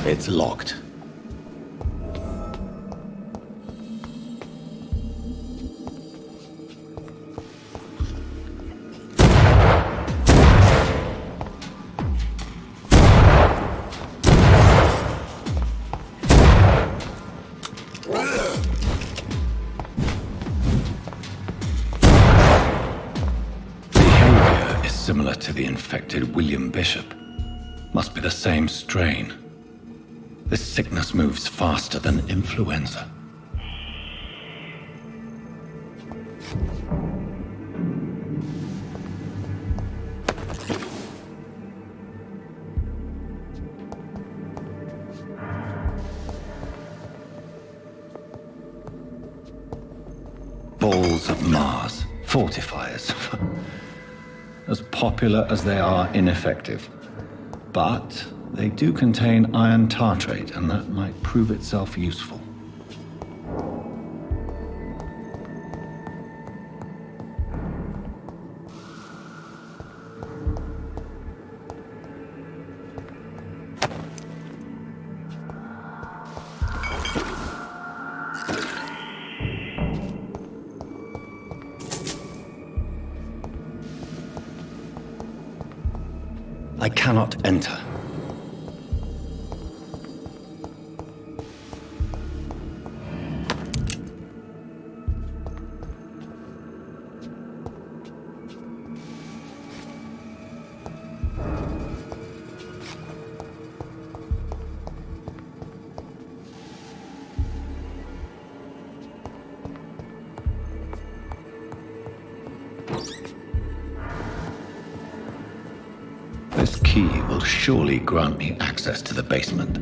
It's locked. Behavior is similar to the infected William Bishop. Must be the same strain. This sickness moves faster than influenza. Balls of Mars, fortifiers. As popular as they are ineffective. But they do contain iron tartrate, and that might prove itself useful. I cannot enter. This key will surely grant me access to the basement.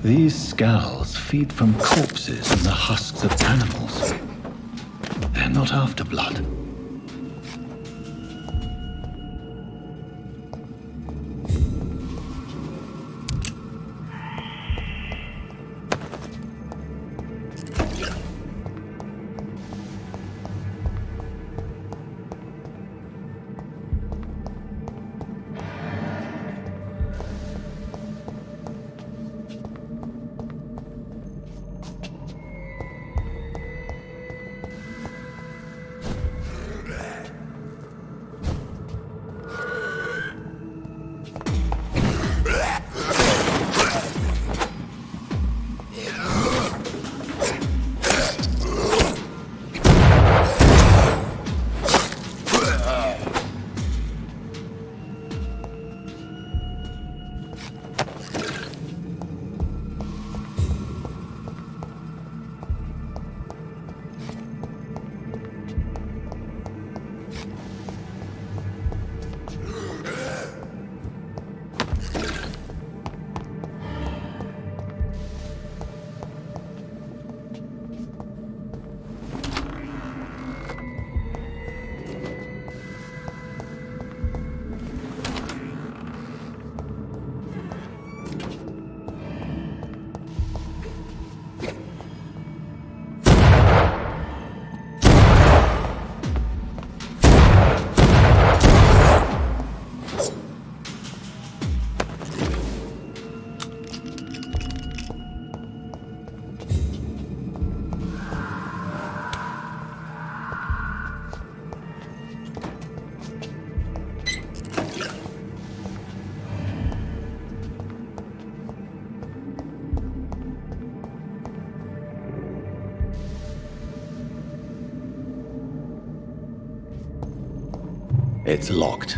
These skulls feed from corpses and the husks of animals. They're not after blood. It's locked.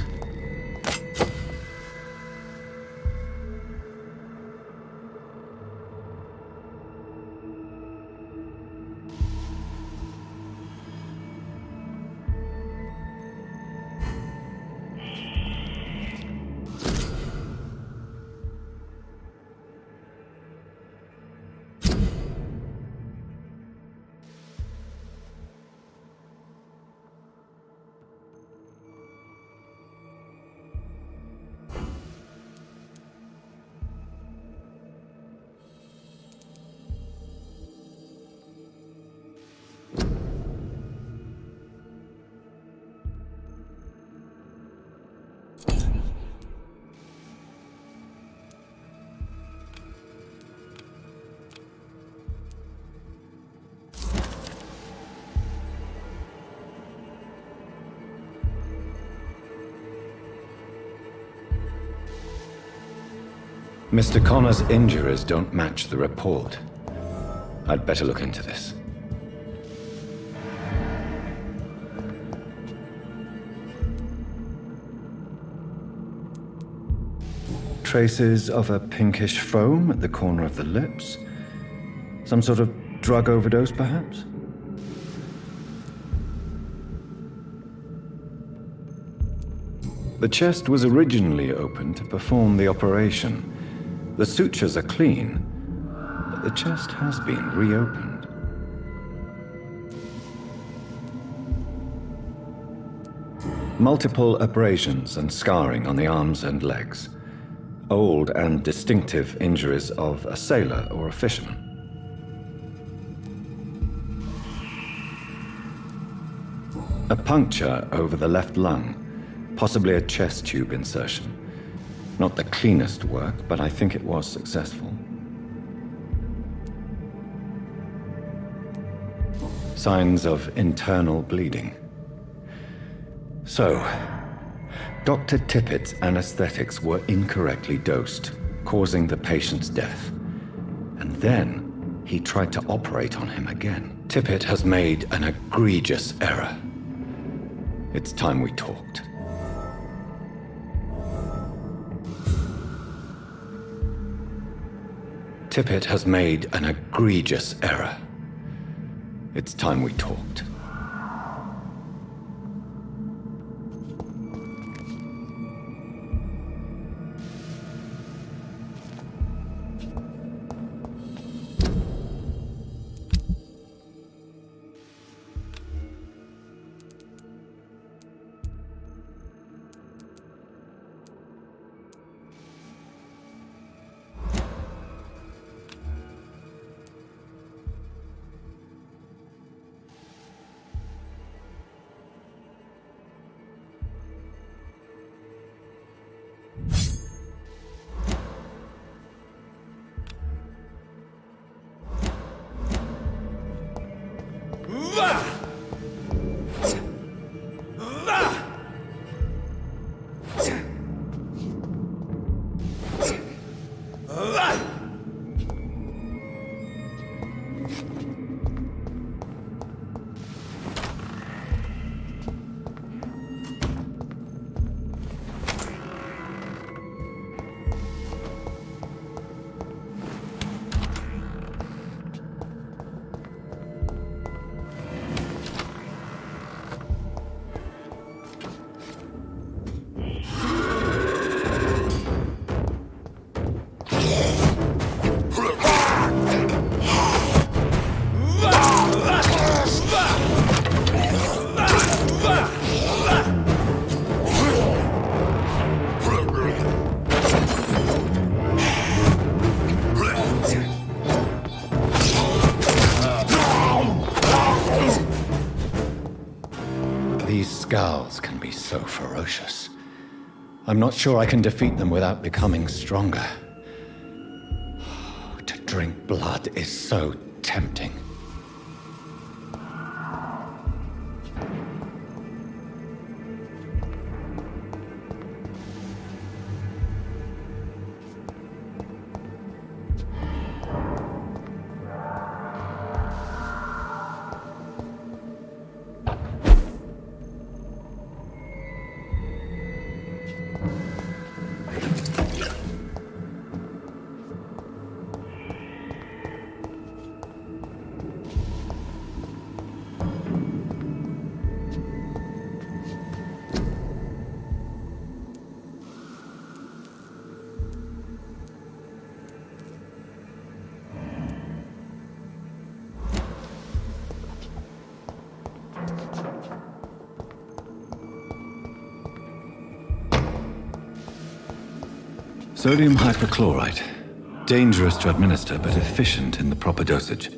Mr. Connor's injuries don't match the report. I'd better look into this. Traces of a pinkish foam at the corner of the lips. Some sort of drug overdose, perhaps? The chest was originally opened to perform the operation. The sutures are clean, but the chest has been reopened. Multiple abrasions and scarring on the arms and legs. Old and distinctive injuries of a sailor or a fisherman. A puncture over the left lung, possibly a chest tube insertion. Not the cleanest work, but I think it was successful. Signs of internal bleeding. So, Dr. Tippett's anesthetics were incorrectly dosed, causing the patient's death. And then he tried to operate on him again. Tippett has made an egregious error. It's time we talked. Tippett has made an egregious error. It's time we talked. These scowls can be so ferocious. I'm not sure I can defeat them without becoming stronger. To drink blood is so tempting. Sodium hypochlorite. Dangerous to administer, but efficient in the proper dosage.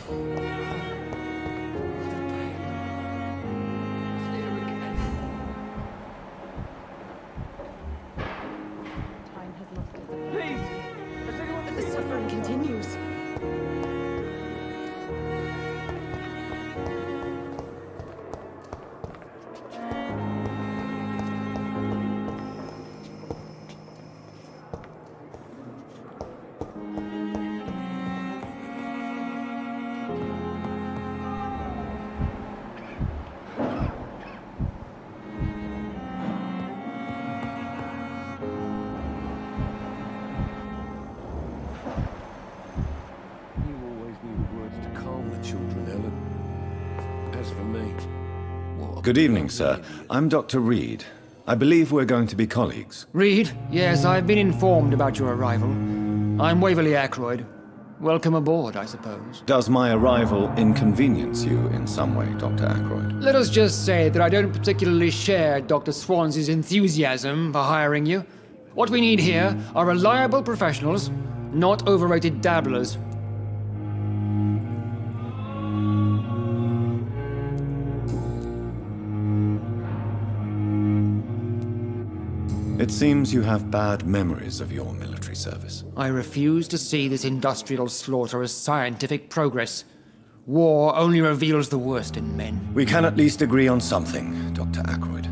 The suffering continues. Good evening, sir. I'm Dr. Reed. I believe we're going to be colleagues. Reed? Yes, I've been informed about your arrival. I'm Waverly Ackroyd. Welcome aboard, I suppose. Does my arrival inconvenience you in some way, Dr. Ackroyd? Let us just say that I don't particularly share Dr. Swansea's enthusiasm for hiring you. What we need here are reliable professionals, not overrated dabblers. It seems you have bad memories of your military service. I refuse to see this industrial slaughter as scientific progress. War only reveals the worst in men. We can at least agree on something, Dr. Ackroyd.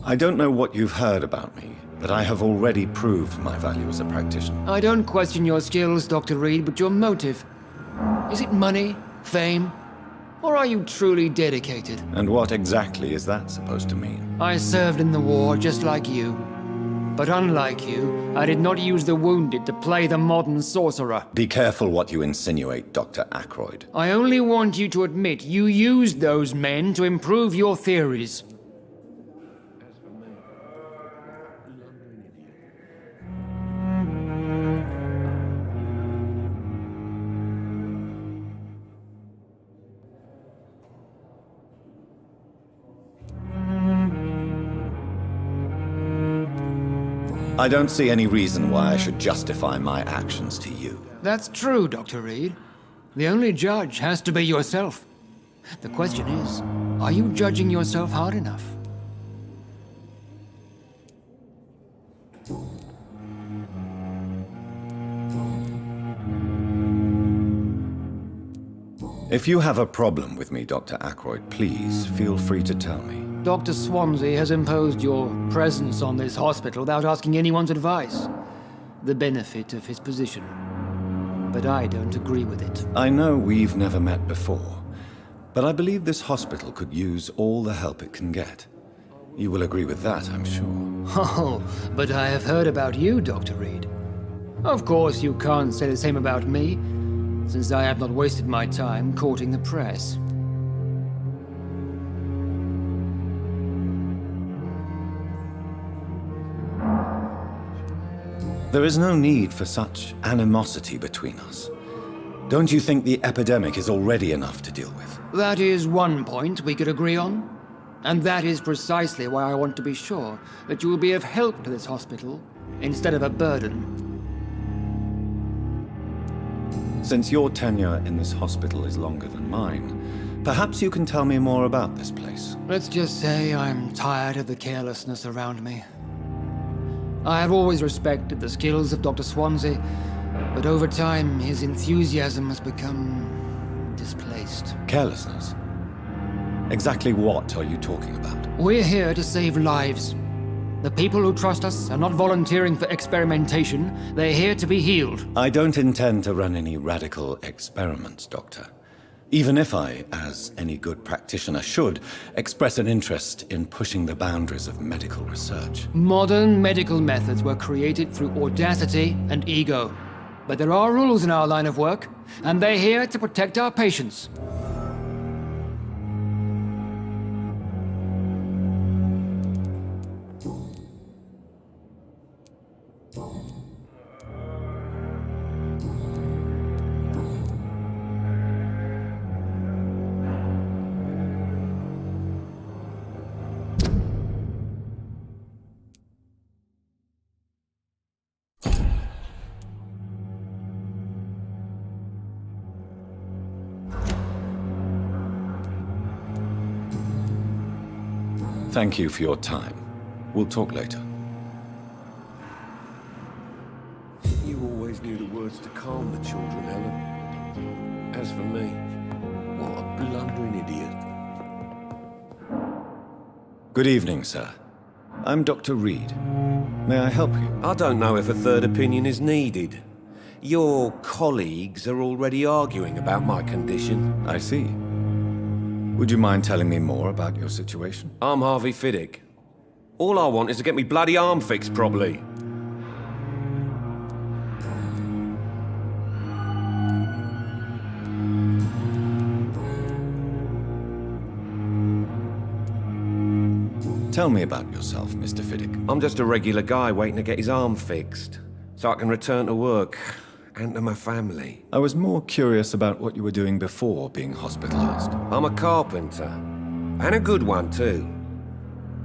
I don't know what you've heard about me, but I have already proved my value as a practitioner. I don't question your skills, Dr. Reed, but your motive. Is it money, fame, or are you truly dedicated? And what exactly is that supposed to mean? I served in the war just like you. But unlike you, I did not use the wounded to play the modern sorcerer. Be careful what you insinuate, Dr. Ackroyd. I only want you to admit you used those men to improve your theories. I don't see any reason why I should justify my actions to you. That's true, Dr. Reed. The only judge has to be yourself. The question is, are you judging yourself hard enough? If you have a problem with me, Dr. Ackroyd, please feel free to tell me. Dr. Swansea has imposed your presence on this hospital without asking anyone's advice. The benefit of his position. But I don't agree with it. I know we've never met before, but I believe this hospital could use all the help it can get. You will agree with that, I'm sure. Oh, but I have heard about you, Dr. Reed. Of course, you can't say the same about me, since I have not wasted my time courting the press. There is no need for such animosity between us. Don't you think the epidemic is already enough to deal with? That is one point we could agree on. And that is precisely why I want to be sure that you will be of help to this hospital, instead of a burden. Since your tenure in this hospital is longer than mine, perhaps you can tell me more about this place. Let's just say I'm tired of the carelessness around me. I have always respected the skills of Dr. Swansea, but over time his enthusiasm has become displaced. Carelessness? Exactly what are you talking about? We're here to save lives. The people who trust us are not volunteering for experimentation, they're here to be healed. I don't intend to run any radical experiments, Doctor. Even if I, as any good practitioner should, express an interest in pushing the boundaries of medical research. Modern medical methods were created through audacity and ego. But there are rules in our line of work, and they're here to protect our patients. Thank you for your time. We'll talk later. You always knew the words to calm the children, Ellen. As for me, what a blundering idiot. Good evening, sir. I'm Dr. Reed. May I help you? I don't know if a third opinion is needed. Your colleagues are already arguing about my condition. I see. Would you mind telling me more about your situation? I'm Harvey Fiddick. All I want is to get me bloody arm fixed properly. Tell me about yourself, Mr. Fiddick. I'm just a regular guy waiting to get his arm fixed, so I can return to work and to my family. I was more curious about what you were doing before being hospitalized. I'm a carpenter, and a good one too.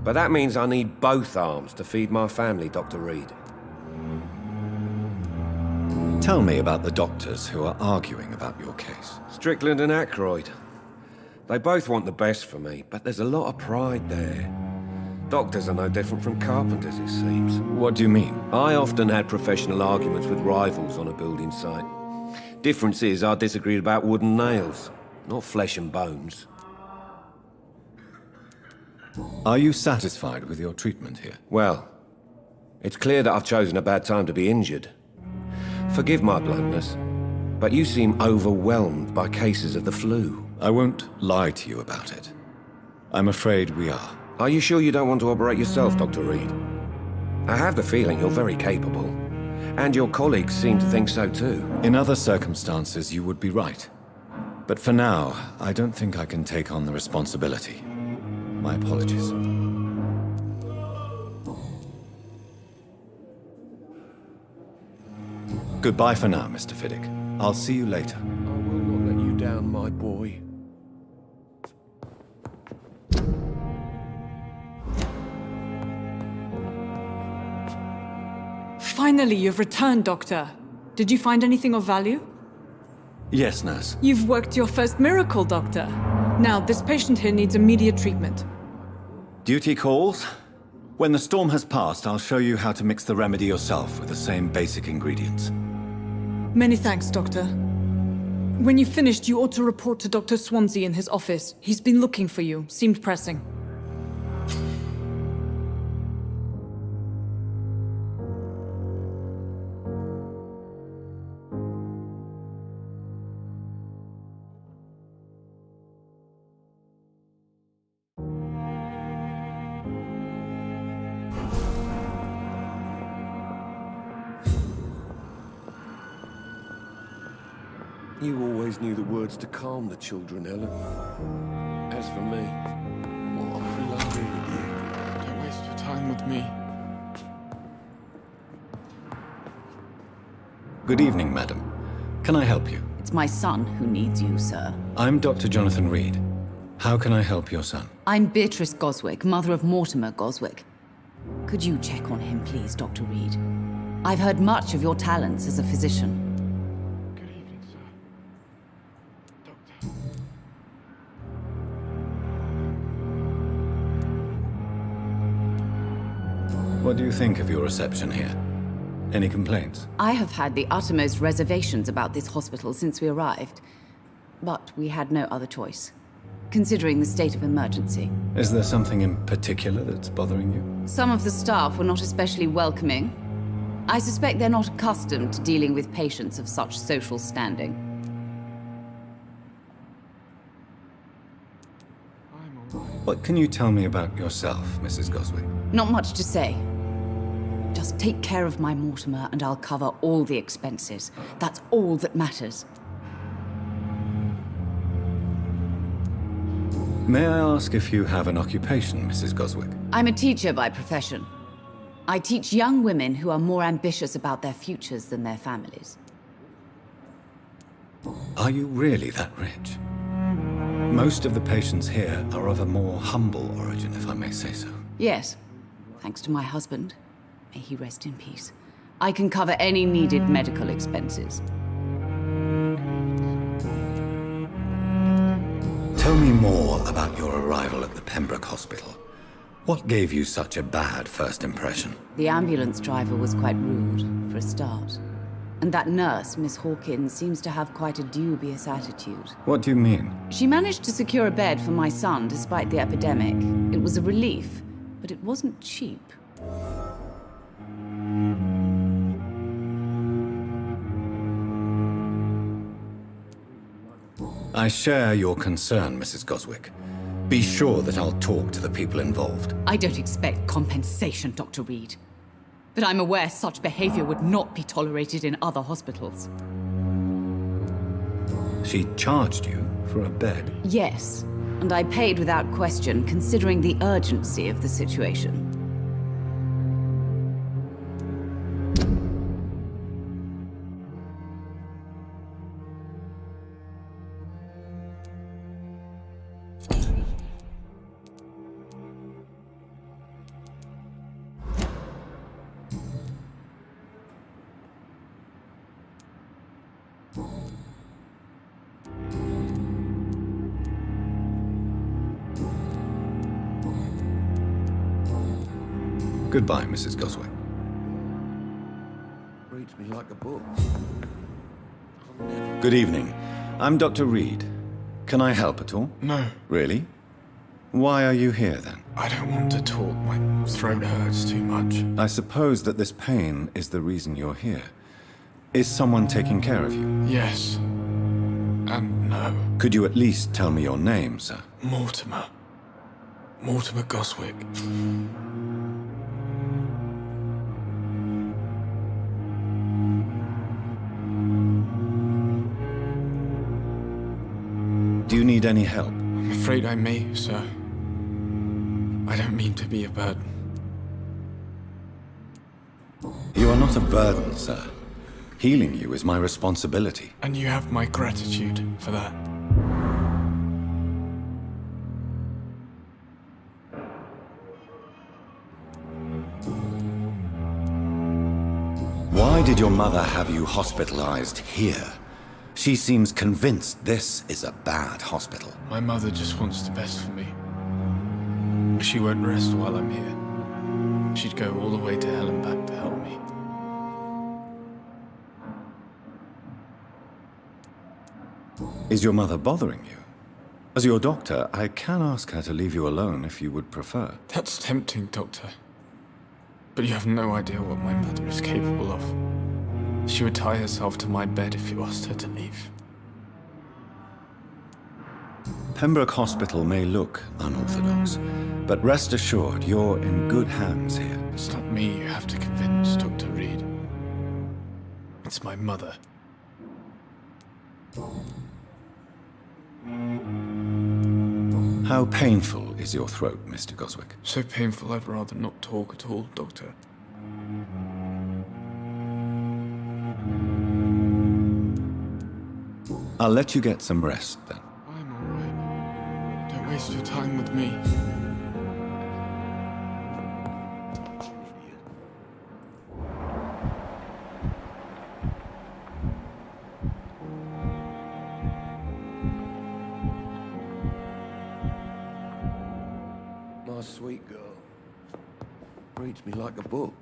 But that means I need both arms to feed my family, Dr. Reed. Tell me about the doctors who are arguing about your case. Strickland and Aykroyd. They both want the best for me, but there's a lot of pride there. Doctors are no different from carpenters, it seems. What do you mean? I often had professional arguments with rivals on a building site. Difference is I disagreed about wooden nails, not flesh and bones. Are you satisfied with your treatment here? Well, it's clear that I've chosen a bad time to be injured. Forgive my bluntness, but you seem overwhelmed by cases of the flu. I won't lie to you about it. I'm afraid we are. Are you sure you don't want to operate yourself, Dr. Reed? I have the feeling you're very capable. And your colleagues seem to think so too. In other circumstances, you would be right. But for now, I don't think I can take on the responsibility. My apologies. Goodbye for now, Mr. Fiddick. I'll see you later. I will not let you down, my boy. Finally, you've returned, Doctor. Did you find anything of value? Yes, nurse. You've worked your first miracle, Doctor. Now, this patient here needs immediate treatment. Duty calls. When the storm has passed, I'll show you how to mix the remedy yourself with the same basic ingredients. Many thanks, Doctor. When you've finished, you ought to report to Dr. Swansea in his office. He's been looking for you. Seemed pressing. You always knew the words to calm the children, Ellen. As for me, what a blundering idiot. Don't waste your time with me. Good evening, madam. Can I help you? It's my son who needs you, sir. I'm Dr. Jonathan Reed. How can I help your son? I'm Beatrice Goswick, mother of Mortimer Goswick. Could you check on him, please, Dr. Reed? I've heard much of your talents as a physician. Good evening, sir. Doctor. What do you think of your reception here? Any complaints? I have had the uttermost reservations about this hospital since we arrived. But we had no other choice, considering the state of emergency. Is there something in particular that's bothering you? Some of the staff were not especially welcoming. I suspect they're not accustomed to dealing with patients of such social standing. I'm all right. What can you tell me about yourself, Mrs. Goswick? Not much to say. Just take care of my Mortimer and I'll cover all the expenses. That's all that matters. May I ask if you have an occupation, Mrs. Goswick? I'm a teacher by profession. I teach young women who are more ambitious about their futures than their families. Are you really that rich? Most of the patients here are of a more humble origin, if I may say so. Yes, thanks to my husband. May he rest in peace. I can cover any needed medical expenses. Tell me more about your arrival at the Pembroke Hospital. What gave you such a bad first impression? The ambulance driver was quite rude, for a start. And that nurse, Miss Hawkins, seems to have quite a dubious attitude. What do you mean? She managed to secure a bed for my son despite the epidemic. It was a relief, but it wasn't cheap. I share your concern, Mrs. Goswick. Be sure that I'll talk to the people involved. I don't expect compensation, Dr. Reed. But I'm aware such behavior would not be tolerated in other hospitals. She charged you for a bed. Yes, and I paid without question, considering the urgency of the situation. Goodbye, Mrs. Goswick. Reads me like a book. Good evening. I'm Dr. Reed. Can I help at all? No, Really? Why are you here then? I don't want to talk. My throat hurts too much. I suppose that this pain is the reason you're here. Is someone taking care of you? Yes. And no. Could you at least tell me your name, sir? Mortimer. Mortimer Goswick. Do you need any help? I'm afraid I may, sir. I don't mean to be a burden. You are not a burden, sir. Healing you is my responsibility. And you have my gratitude for that. Why did your mother have you hospitalized here? She seems convinced this is a bad hospital. My mother just wants the best for me. She won't rest while I'm here. She'd go all the way to hell and back to help me. Is your mother bothering you? As your doctor, I can ask her to leave you alone if you would prefer. That's tempting, Doctor. But you have no idea what my mother is capable of. She would tie herself to my bed if you asked her to leave. Pembroke Hospital may look unorthodox, but rest assured you're in good hands here. It's not me you have to convince, Dr. Reed. It's my mother. How painful is your throat, Mr. Goswick? So painful I'd rather not talk at all, Doctor. I'll let you get some rest then. I'm alright. Don't waste your time with me. My sweet girl. Reads me like a book.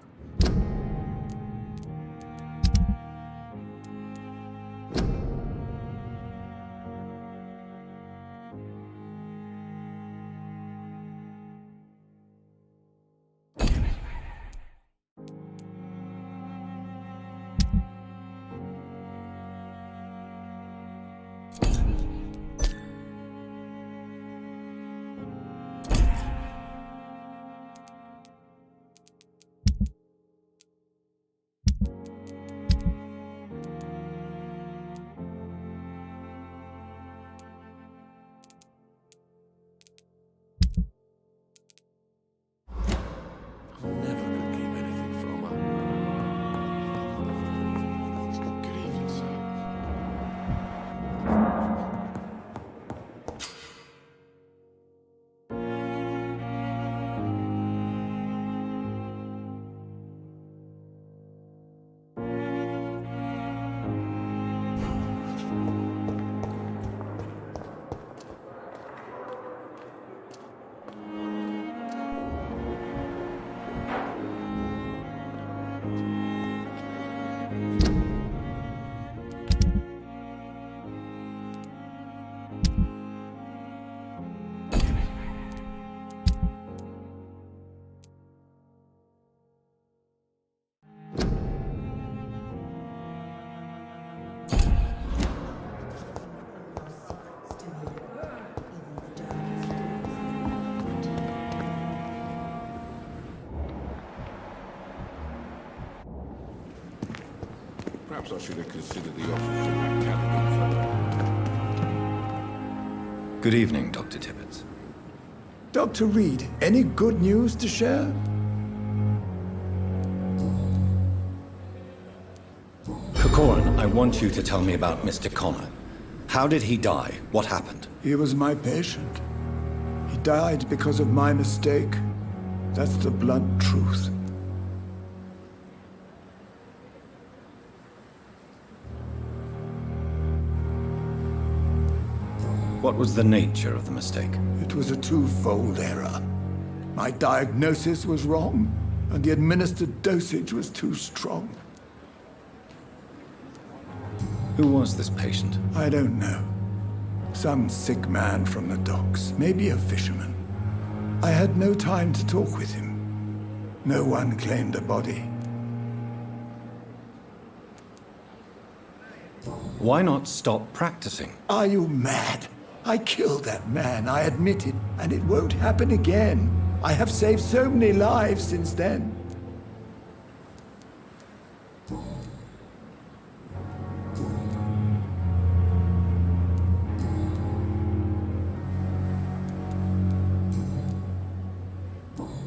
Perhaps I should have considered the offer from that Callaghan fellow. Good evening, Dr. Tippett. Dr. Reed, any good news to share? Corcoran, I want you to tell me about Mr. Connor. How did he die? What happened? He was my patient. He died because of my mistake. That's the blunt truth. What was the nature of the mistake? It was a twofold error. My diagnosis was wrong, and the administered dosage was too strong. Who was this patient? I don't know. Some sick man from the docks, maybe a fisherman. I had no time to talk with him. No one claimed a body. Why not stop practicing? Are you mad? I killed that man, I admit it, and it won't happen again. I have saved so many lives since then.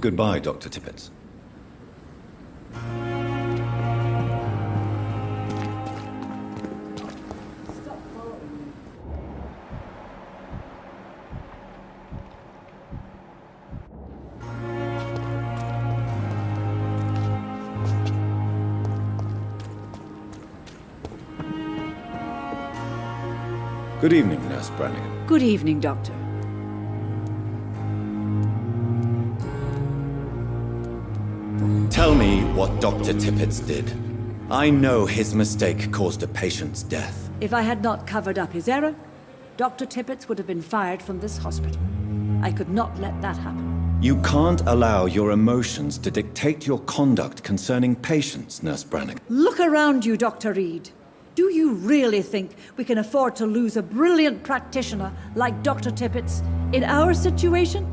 Goodbye, Dr. Tippett. Good evening, Nurse Brannigan. Good evening, Doctor. Tell me what Dr. Tippett did. I know his mistake caused a patient's death. If I had not covered up his error, Dr. Tippett would have been fired from this hospital. I could not let that happen. You can't allow your emotions to dictate your conduct concerning patients, Nurse Brannigan. Look around you, Dr. Reed. Do you really think we can afford to lose a brilliant practitioner like Dr. Tippett's in our situation?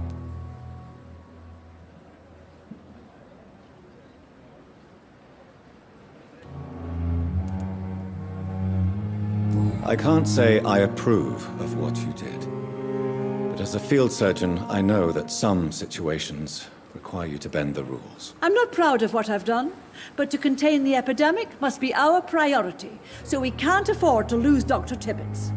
I can't say I approve of what you did. But as a field surgeon, I know that some situations require you to bend the rules. I'm not proud of what I've done, but to contain the epidemic must be our priority, so we can't afford to lose Dr. Tippett.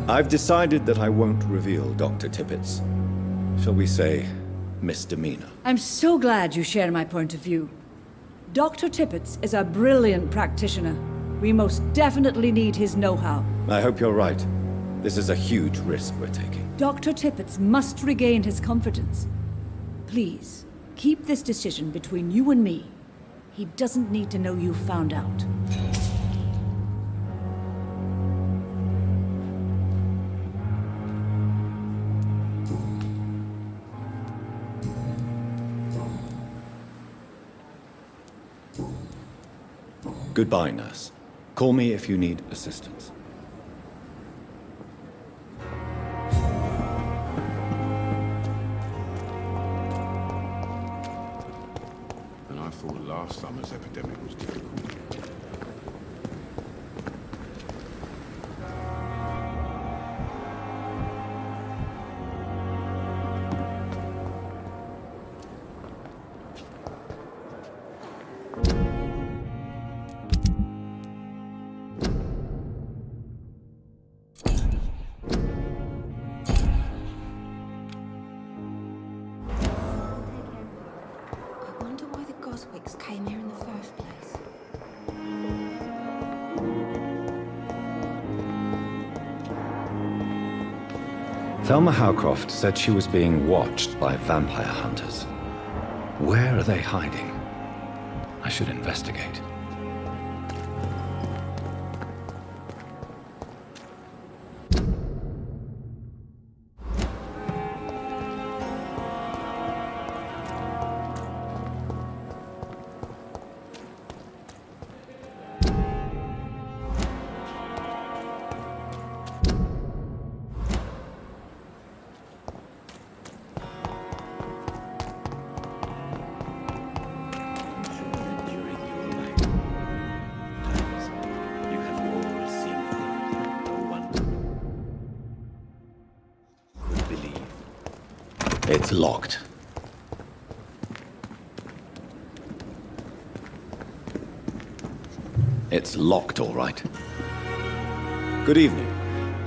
I've decided that I won't reveal Dr. Tippett's, shall we say, misdemeanor. I'm so glad you share my point of view. Dr. Tippett is a brilliant practitioner. We most definitely need his know-how. I hope you're right. This is a huge risk we're taking. Dr. Tippett must regain his confidence. Please, keep this decision between you and me. He doesn't need to know you found out. Goodbye, nurse. Call me if you need assistance. And I thought last summer's epidemic was difficult. Came here in the first place. Thelma Howcroft said she was being watched by vampire hunters. Where are they hiding? I should investigate. It's locked. It's locked, all right. Good evening.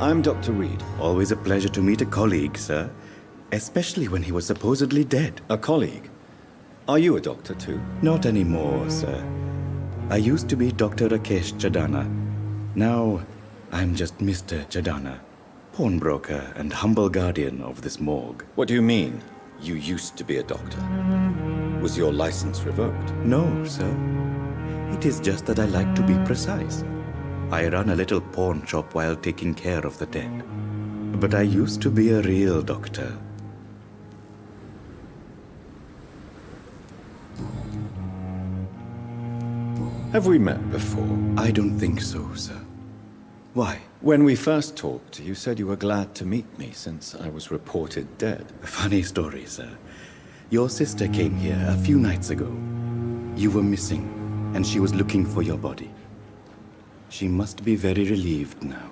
I'm Dr. Reed. Always a pleasure to meet a colleague, sir. Especially when he was supposedly dead. A colleague? Are you a doctor too? Not anymore, sir. I used to be Dr. Rakesh Chadana. Now, I'm just Mr. Chadana, pawnbroker and humble guardian of this morgue. What do you mean, you used to be a doctor? Was your license revoked? No, sir. It is just that I like to be precise. I run a little pawn shop while taking care of the dead. But I used to be a real doctor. Have we met before? I don't think so, sir. Why? When we first talked, you said you were glad to meet me since I was reported dead. Funny story, sir. Your sister came here a few nights ago. You were missing, and she was looking for your body. She must be very relieved now.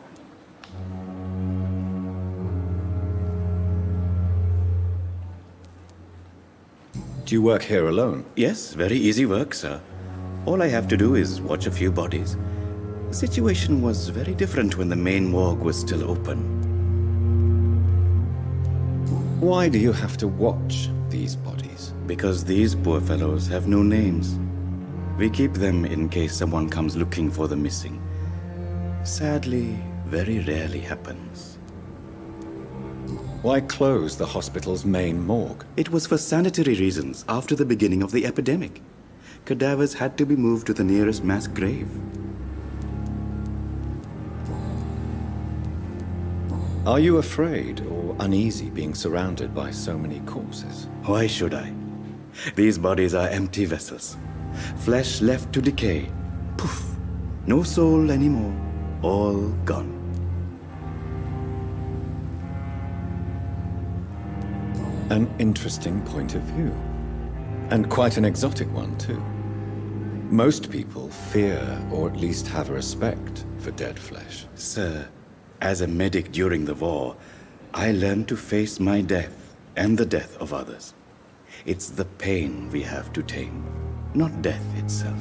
Do you work here alone? Yes, very easy work, sir. All I have to do is watch a few bodies. The situation was very different when the main morgue was still open. Why do you have to watch these bodies? Because these poor fellows have no names. We keep them in case someone comes looking for the missing. Sadly, very rarely happens. Why close the hospital's main morgue? It was for sanitary reasons after the beginning of the epidemic. Cadavers had to be moved to the nearest mass grave. Are you afraid or uneasy being surrounded by so many corpses? Why should I? These bodies are empty vessels. Flesh left to decay. Poof! No soul anymore. All gone. An interesting point of view. And quite an exotic one, too. Most people fear, or at least have respect, for dead flesh. Sir, as a medic during the war, I learned to face my death and the death of others. It's the pain we have to tame, not death itself.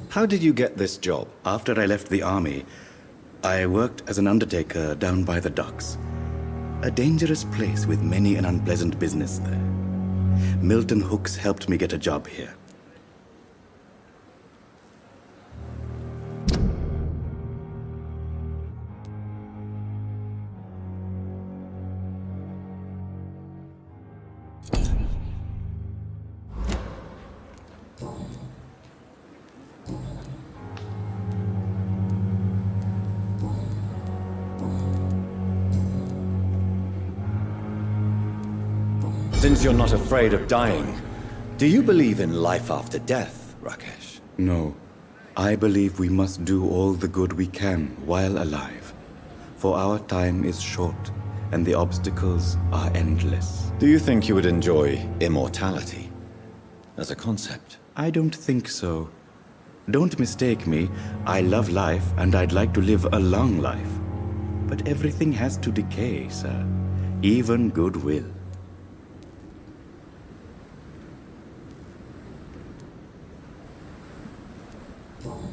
How did you get this job? After I left the army, I worked as an undertaker down by the docks. A dangerous place with many an unpleasant business there. Milton Hooks helped me get a job here. Since you're not afraid of dying, do you believe in life after death, Rakesh? No. I believe we must do all the good we can while alive. For our time is short, and the obstacles are endless. Do you think you would enjoy immortality as a concept? I don't think so. Don't mistake me. I love life, and I'd like to live a long life. But everything has to decay, sir. Even goodwill.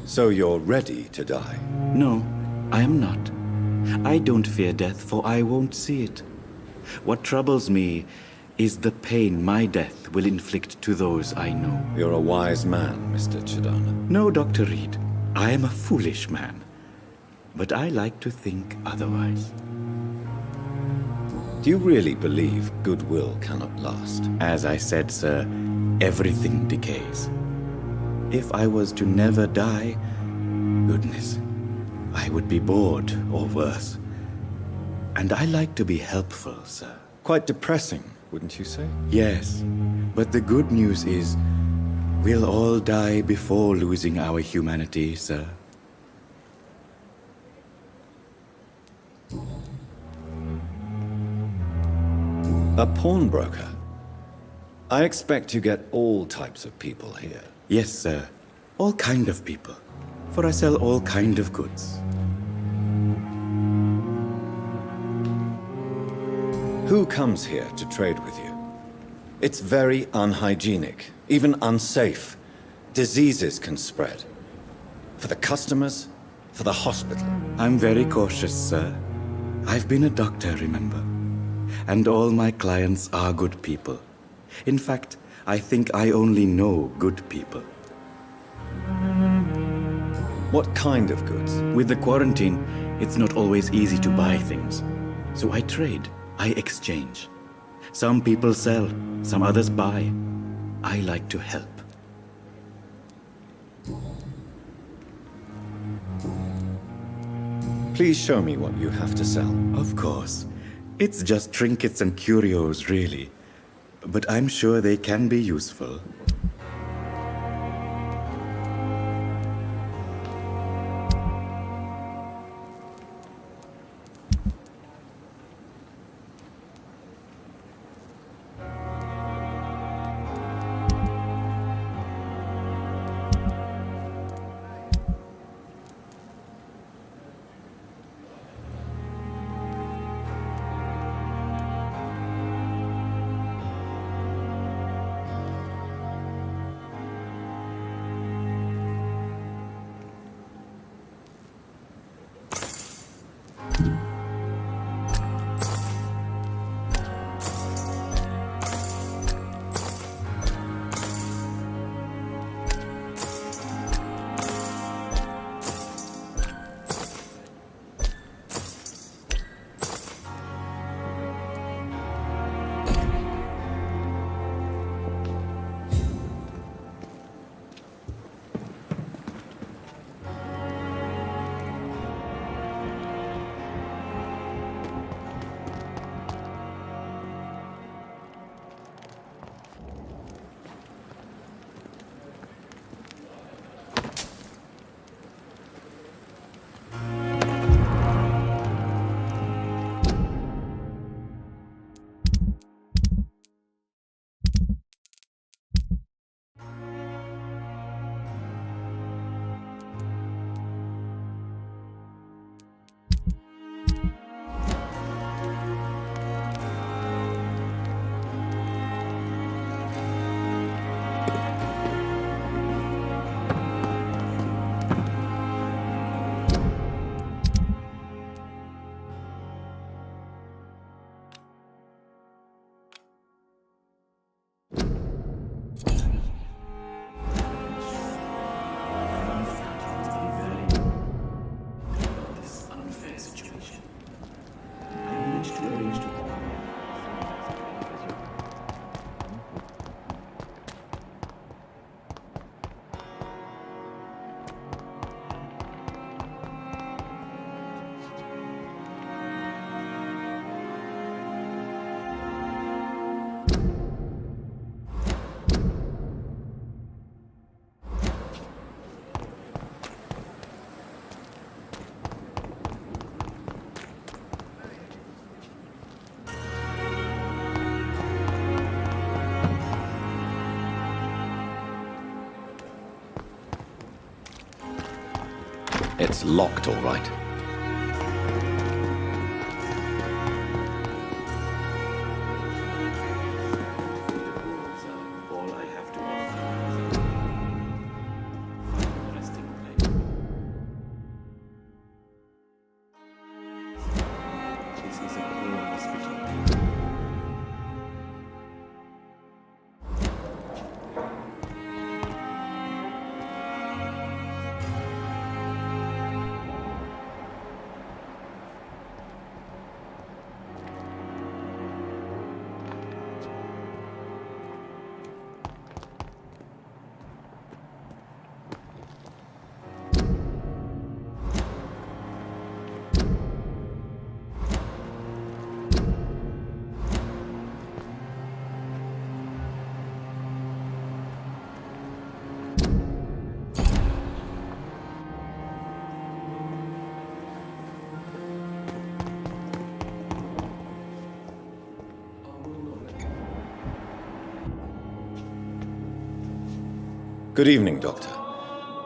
So you're ready to die? No, I am not. I don't fear death, for I won't see it. What troubles me is the pain my death will inflict to those I know. You're a wise man, Mr. Chadana. No, Dr. Reed. I am a foolish man. But I like to think otherwise. Do you really believe goodwill cannot last? As I said, sir, everything decays. If I was to never die, goodness, I would be bored or worse. And I like to be helpful, sir. Quite depressing, wouldn't you say? Yes, but the good news is we'll all die before losing our humanity, sir. A pawnbroker? I expect you get all types of people here. Yes, sir. All kind of people. For I sell all kind of goods. Who comes here to trade with you? It's very unhygienic, even unsafe. Diseases can spread. For the customers, for the hospital. I'm very cautious, sir. I've been a doctor, remember? And all my clients are good people. In fact, I think I only know good people. What kind of goods? With the quarantine, it's not always easy to buy things. So I trade, I exchange. Some people sell, some others buy. I like to help. Please show me what you have to sell. Of course. It's just trinkets and curios, really. But I'm sure they can be useful. It's locked, all right. Good evening, Doctor.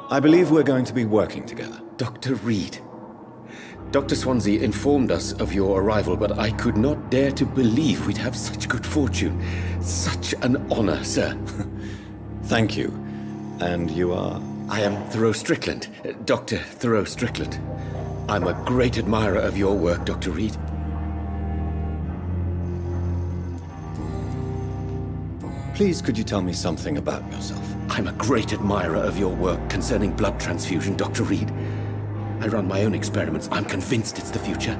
I believe we're going to be working together. Dr. Reed, Dr. Swansea informed us of your arrival, but I could not dare to believe we'd have such good fortune. Such an honor, sir. Thank you. And you are? I am Thoreau Strickland, Dr. Thoreau Strickland. I'm a great admirer of your work, Dr. Reed. Please, could you tell me something about yourself? I'm a great admirer of your work concerning blood transfusion, Dr. Reed. I run my own experiments. I'm convinced it's the future.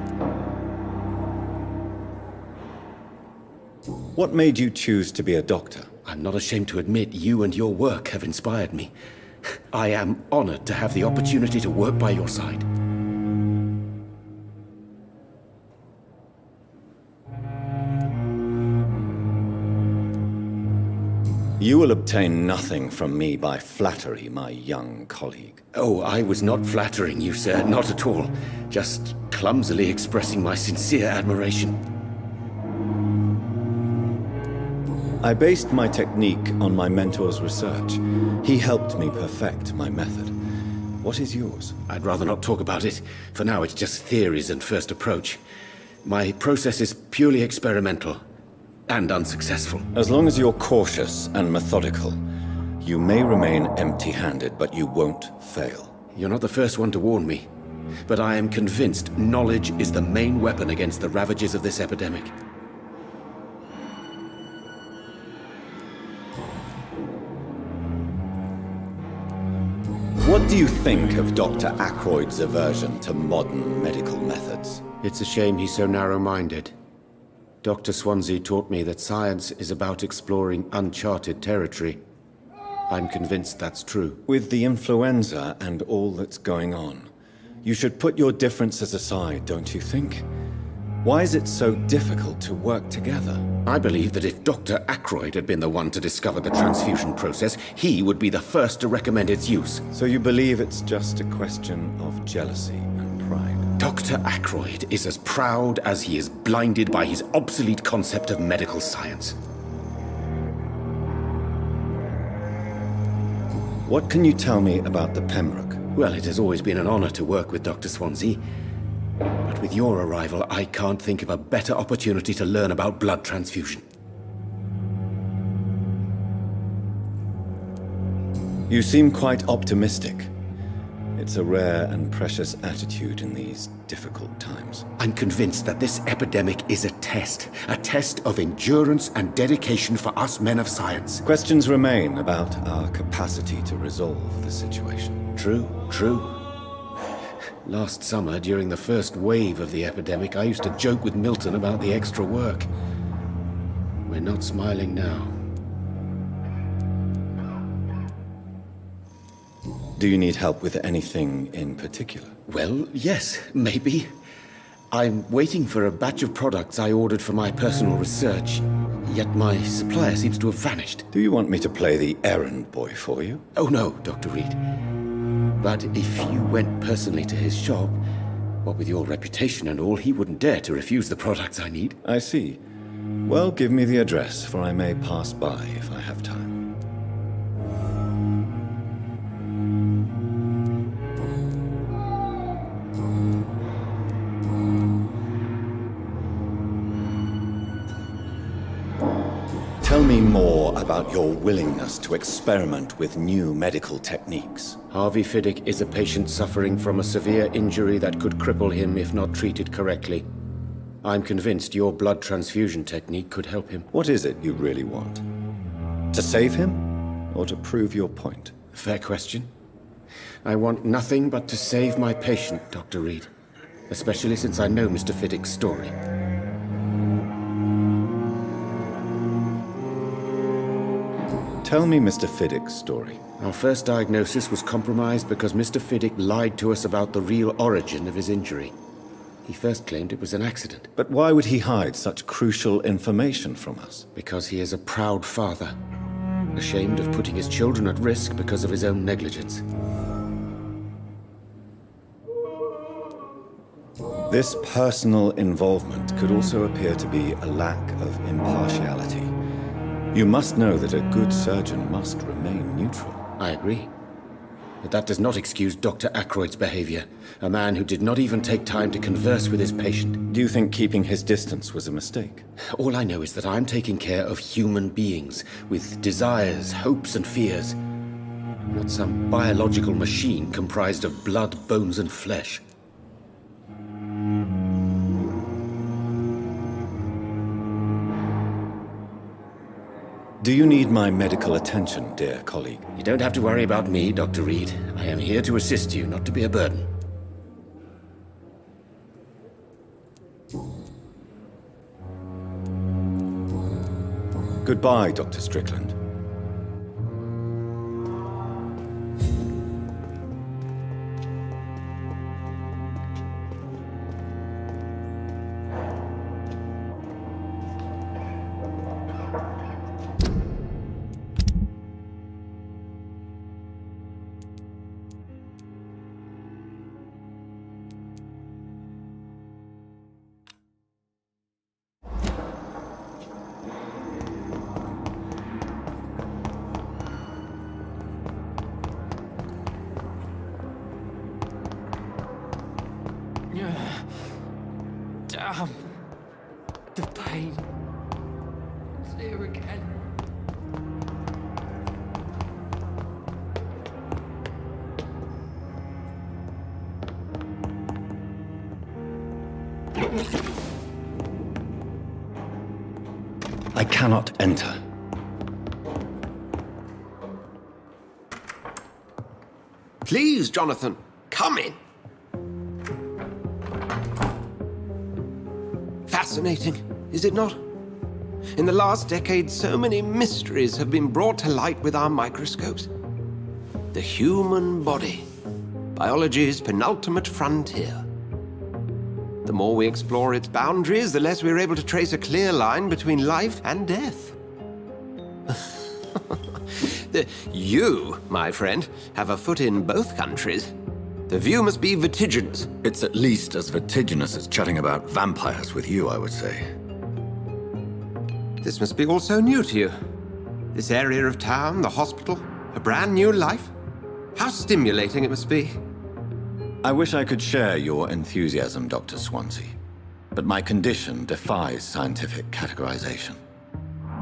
What made you choose to be a doctor? I'm not ashamed to admit you and your work have inspired me. I am honored to have the opportunity to work by your side. You will obtain nothing from me by flattery, my young colleague. Oh, I was not flattering you, sir. Not at all. Just clumsily expressing my sincere admiration. I based my technique on my mentor's research. He helped me perfect my method. What is yours? I'd rather not talk about it. For now, it's just theories and first approach. My process is purely experimental and unsuccessful. As long as you're cautious and methodical, you may remain empty-handed, but you won't fail. You're not the first one to warn me, but I am convinced knowledge is the main weapon against the ravages of this epidemic. What do you think of Dr. Ackroyd's aversion to modern medical methods? It's a shame he's so narrow-minded. Dr. Swansea taught me that science is about exploring uncharted territory. I'm convinced that's true. With the influenza and all that's going on, you should put your differences aside, don't you think? Why is it so difficult to work together? I believe that if Dr. Ackroyd had been the one to discover the transfusion process, he would be the first to recommend its use. So you believe it's just a question of jealousy and pride? Dr. Ackroyd is as proud as he is blinded by his obsolete concept of medical science. What can you tell me about the Pembroke? Well, it has always been an honor to work with Dr. Swansea. But with your arrival, I can't think of a better opportunity to learn about blood transfusion. You seem quite optimistic. It's a rare and precious attitude in these difficult times. I'm convinced that this epidemic is a test of endurance and dedication for us men of science. Questions remain about our capacity to resolve the situation. True, true. Last summer, during the first wave of the epidemic, I used to joke with Milton about the extra work. We're not smiling now. Do you need help with anything in particular? Well, yes, maybe. I'm waiting for a batch of products I ordered for my personal research, yet my supplier seems to have vanished. Do you want me to play the errand boy for you? Oh no, Dr. Reed. But if you went personally to his shop, what with your reputation and all, he wouldn't dare to refuse the products I need. I see. Well, give me the address, for I may pass by if I have time. Tell me more about your willingness to experiment with new medical techniques. Harvey Fiddick is a patient suffering from a severe injury that could cripple him if not treated correctly. I'm convinced your blood transfusion technique could help him. What is it you really want? To save him, or to prove your point? Fair question. I want nothing but to save my patient, Dr. Reed. Especially since I know Mr. Fiddick's story. Tell me Mr. Fiddick's story. Our first diagnosis was compromised because Mr. Fiddick lied to us about the real origin of his injury. He first claimed it was an accident. But why would he hide such crucial information from us? Because he is a proud father, ashamed of putting his children at risk because of his own negligence. This personal involvement could also appear to be a lack of impartiality. You must know that a good surgeon must remain neutral. I agree. but that does not excuse Dr. Ackroyd's behavior. A man who did not even take time to converse with his patient. Do you think keeping his distance was a mistake? All I know is that I'm taking care of human beings with desires, hopes, and fears. Not some biological machine comprised of blood, bones, and flesh. Do you need my medical attention, dear colleague? You don't have to worry about me, Dr. Reed. I am here to assist you, not to be a burden. Goodbye, Dr. Strickland. Damn. The pain. It's here again. I cannot enter. Please, Jonathan, come in. Fascinating, is it not? In the last decade, so many mysteries have been brought to light with our microscopes. The human body, biology's penultimate frontier. The more we explore its boundaries, the less we're able to trace a clear line between life and death. You, my friend, have a foot in both countries. The view must be vertiginous. It's at least as vertiginous as chatting about vampires with you, I would say. This must be all so new to you. This area of town, the hospital, a brand new life. How stimulating it must be. I wish I could share your enthusiasm, Dr. Swansea, but my condition defies scientific categorization.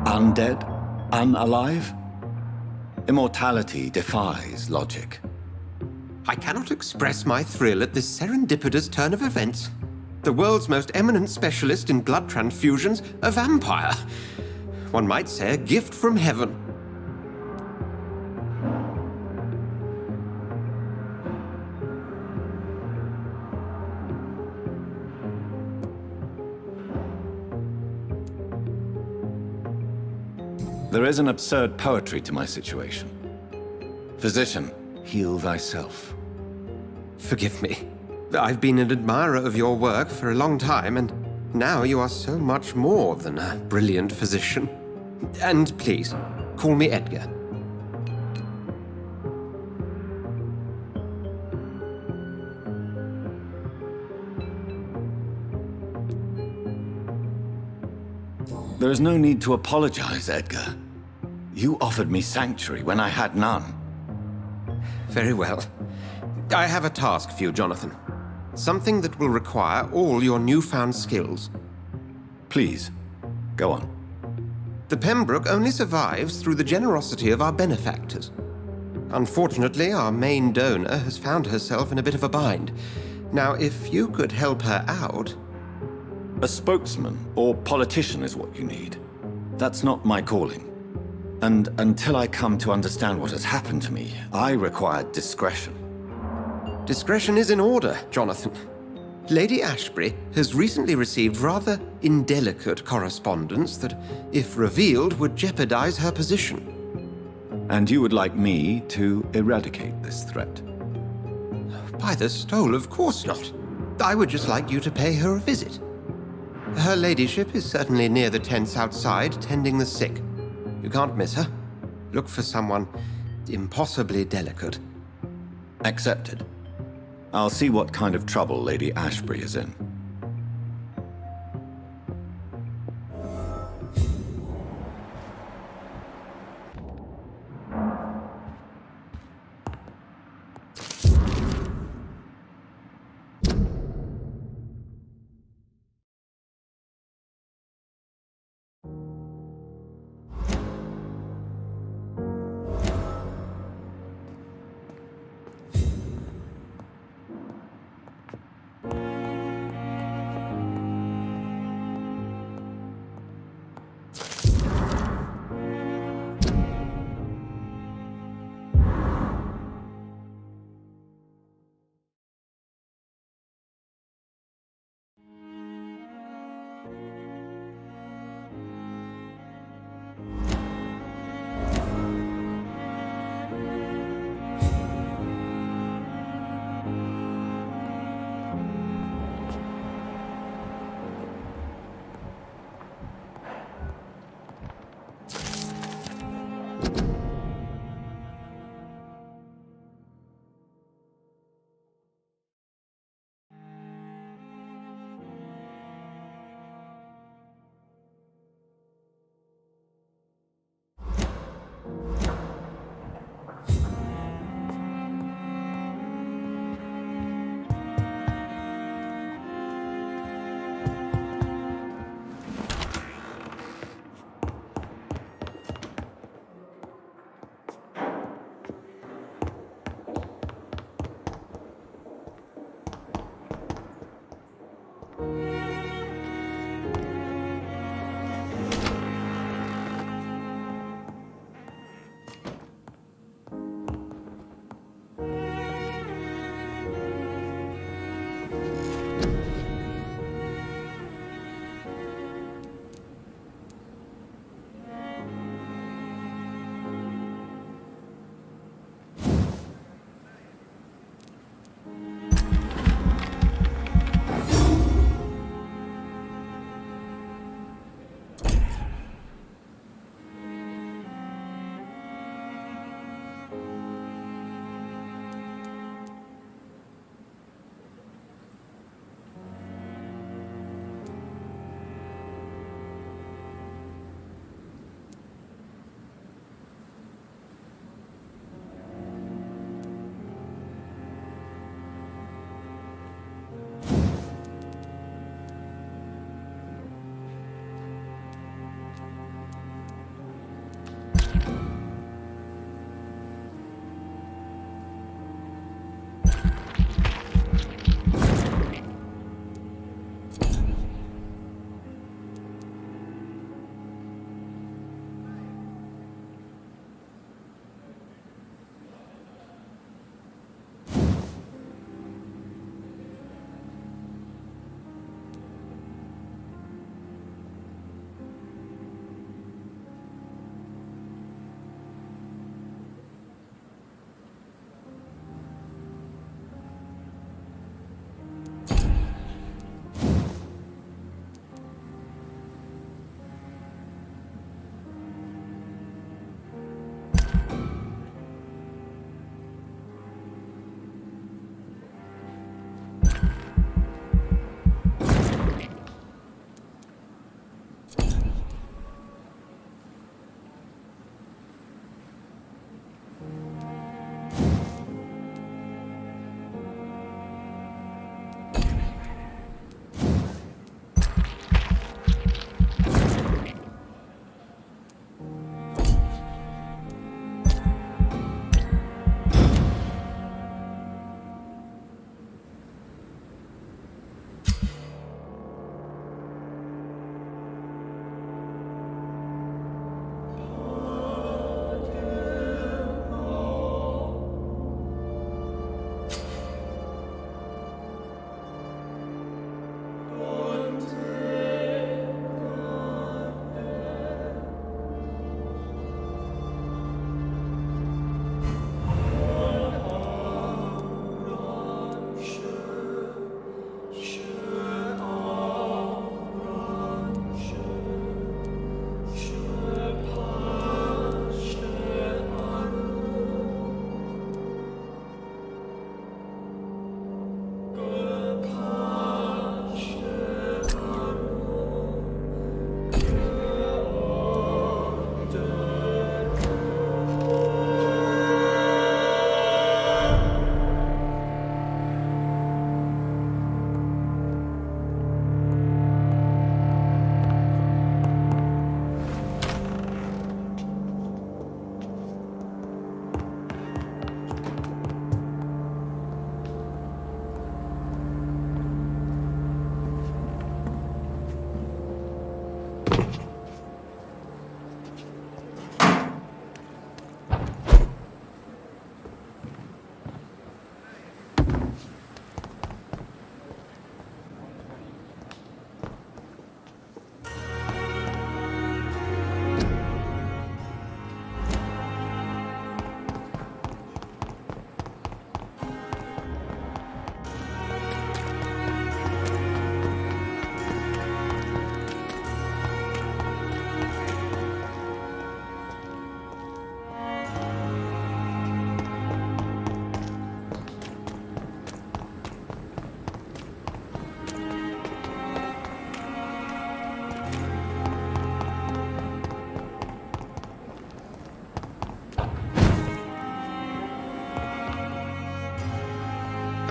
Undead? Unalive? Immortality defies logic. I cannot express my thrill at this serendipitous turn of events. The world's most eminent specialist in blood transfusions, a vampire. One might say a gift from heaven. There is an absurd poetry to my situation. Physician, heal thyself. Forgive me. I've been an admirer of your work for a long time, and now you are so much more than a brilliant physician. And please, call me Edgar. There is no need to apologize, Edgar. You offered me sanctuary when I had none. Very well. I have a task for you, Jonathan. Something that will require all your newfound skills. Please, go on. The Pembroke only survives through the generosity of our benefactors. Unfortunately, our main donor has found herself in a bit of a bind. Now, if you could help her out... A spokesman or politician is what you need. That's not my calling. And until I come to understand what has happened to me, I require discretion. Discretion is in order, Jonathan. Lady Ashbury has recently received rather indelicate correspondence that, if revealed, would jeopardize her position. And you would like me to eradicate this threat? By the stole, of course not. I would just like you to pay her a visit. Her ladyship is certainly near the tents outside, tending the sick. You can't miss her. Look for someone impossibly delicate. Accepted. I'll see what kind of trouble Lady Ashbury is in.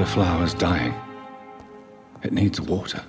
flower's dying. It needs water.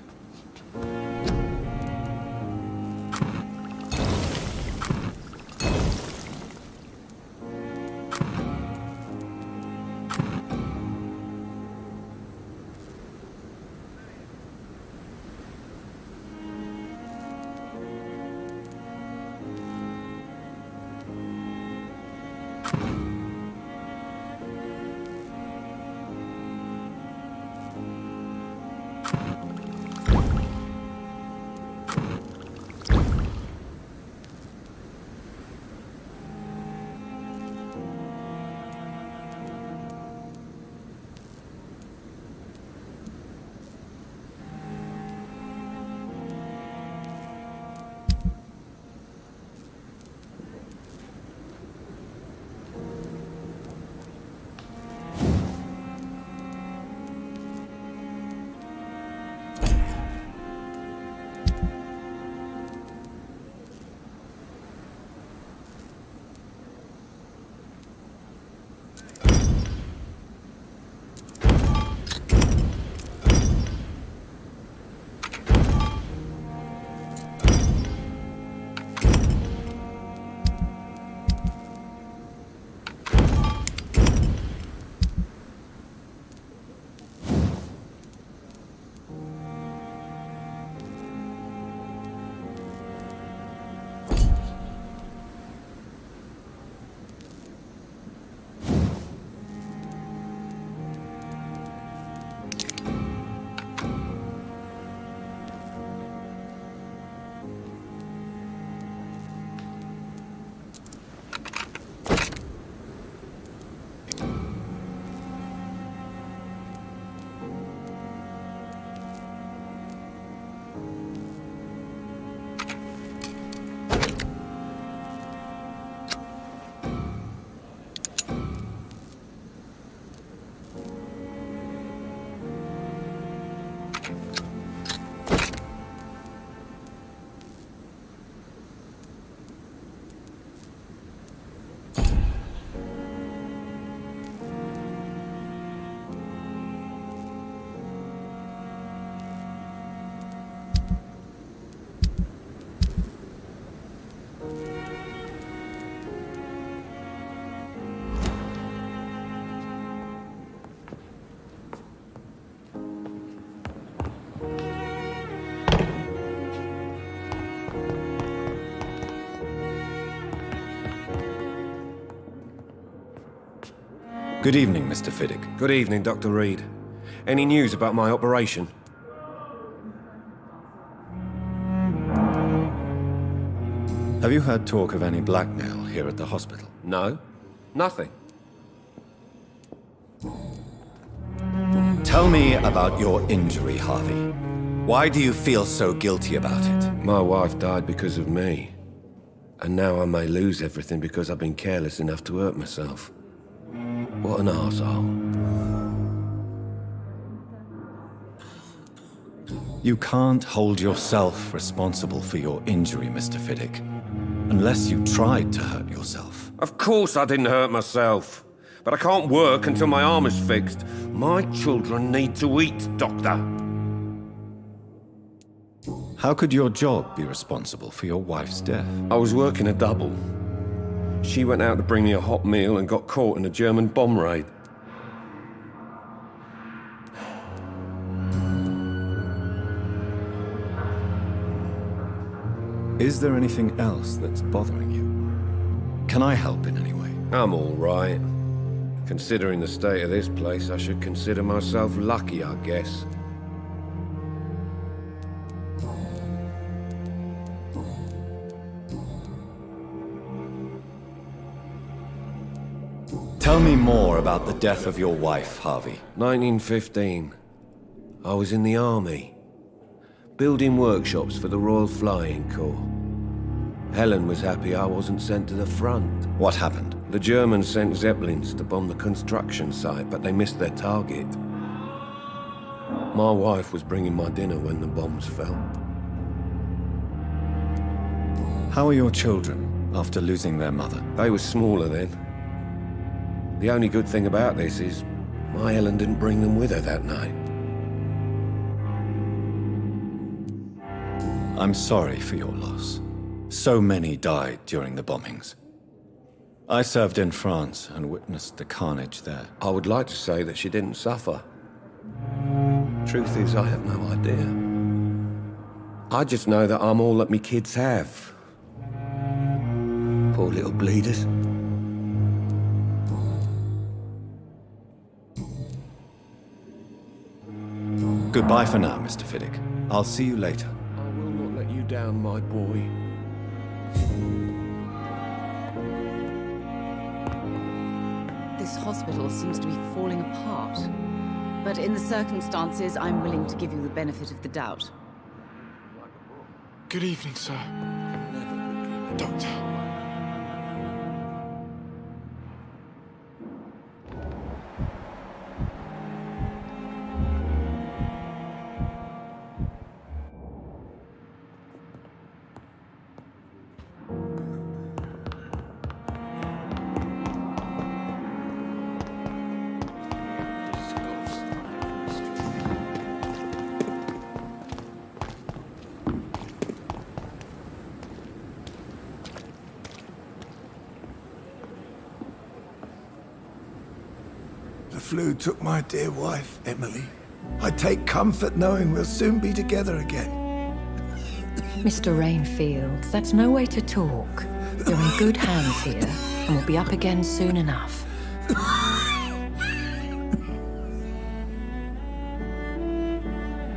Good evening, Mr. Fiddick. Good evening, Dr. Reed. Any news about my operation? Have you heard talk of any blackmail here at the hospital? No, nothing. Tell me about your injury, Harvey. Why do you feel so guilty about it? My wife died because of me. And now I may lose everything because I've been careless enough to hurt myself. What an arsehole. You can't hold yourself responsible for your injury, Mr. Fiddick, unless you tried to hurt yourself. Of course I didn't hurt myself. But I can't work until my arm is fixed. My children need to eat, Doctor. How could your job be responsible for your wife's death? I was working a double. She went out to bring me a hot meal and got caught in a German bomb raid. Is there anything else that's bothering you? Can I help in any way? I'm all right. Considering the state of this place, I should consider myself lucky, I guess. Tell me more about the death of your wife, Harvey. 1915. I was in the army, building workshops for the Royal Flying Corps. Helen was happy I wasn't sent to the front. What happened? The Germans sent Zeppelins to bomb the construction site, but they missed their target. My wife was bringing my dinner when the bombs fell. How are your children after losing their mother? They were smaller then. The only good thing about this is My Ellen didn't bring them with her that night. I'm sorry for your loss. So many died during the bombings. I served in France and witnessed the carnage there. I would like to say that she didn't suffer. Truth is, I have no idea. I just know that I'm all that me kids have. Poor little bleeders. Goodbye for now, Mr. Fiddick. I'll see you later. I will not let you down, my boy. This hospital seems to be falling apart. But in the circumstances, I'm willing to give you the benefit of the doubt. Good evening, sir. Doctor. The flu took my dear wife, Emily. I take comfort knowing we'll soon be together again. Mr. Rainfield, that's no way to talk. You're in good hands here, and we'll be up again soon enough.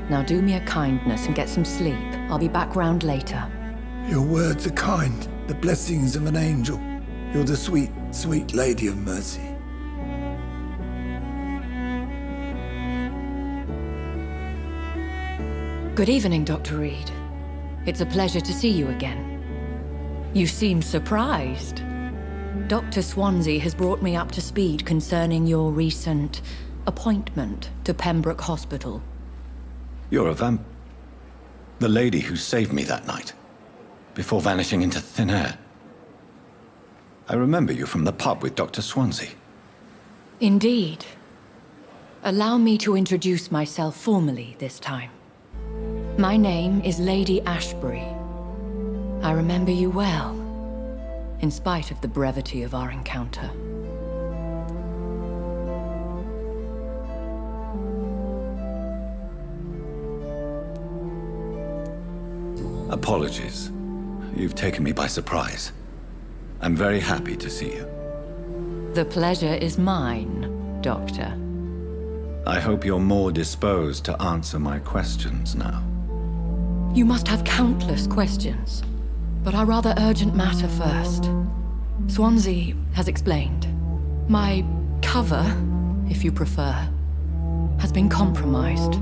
Now do me a kindness and get some sleep. I'll be back round later. Your words are kind, the blessings of an angel. You're the sweet, sweet Lady of Mercy. Good evening, Dr. Reed. It's a pleasure to see you again. You seem surprised. Dr. Swansea has brought me up to speed concerning your recent appointment to Pembroke Hospital. You're a vamp... The lady who saved me that night, before vanishing into thin air. I remember you from the pub with Dr. Swansea. Indeed. Allow me to introduce myself formally this time. My name is Lady Ashbury. I remember you well, in spite of the brevity of our encounter. Apologies. You've taken me by surprise. I'm very happy to see you. The pleasure is mine, Doctor. I hope you're more disposed to answer my questions now. You must have countless questions, but our rather urgent matter first. Swansea has explained. My cover, if you prefer, has been compromised.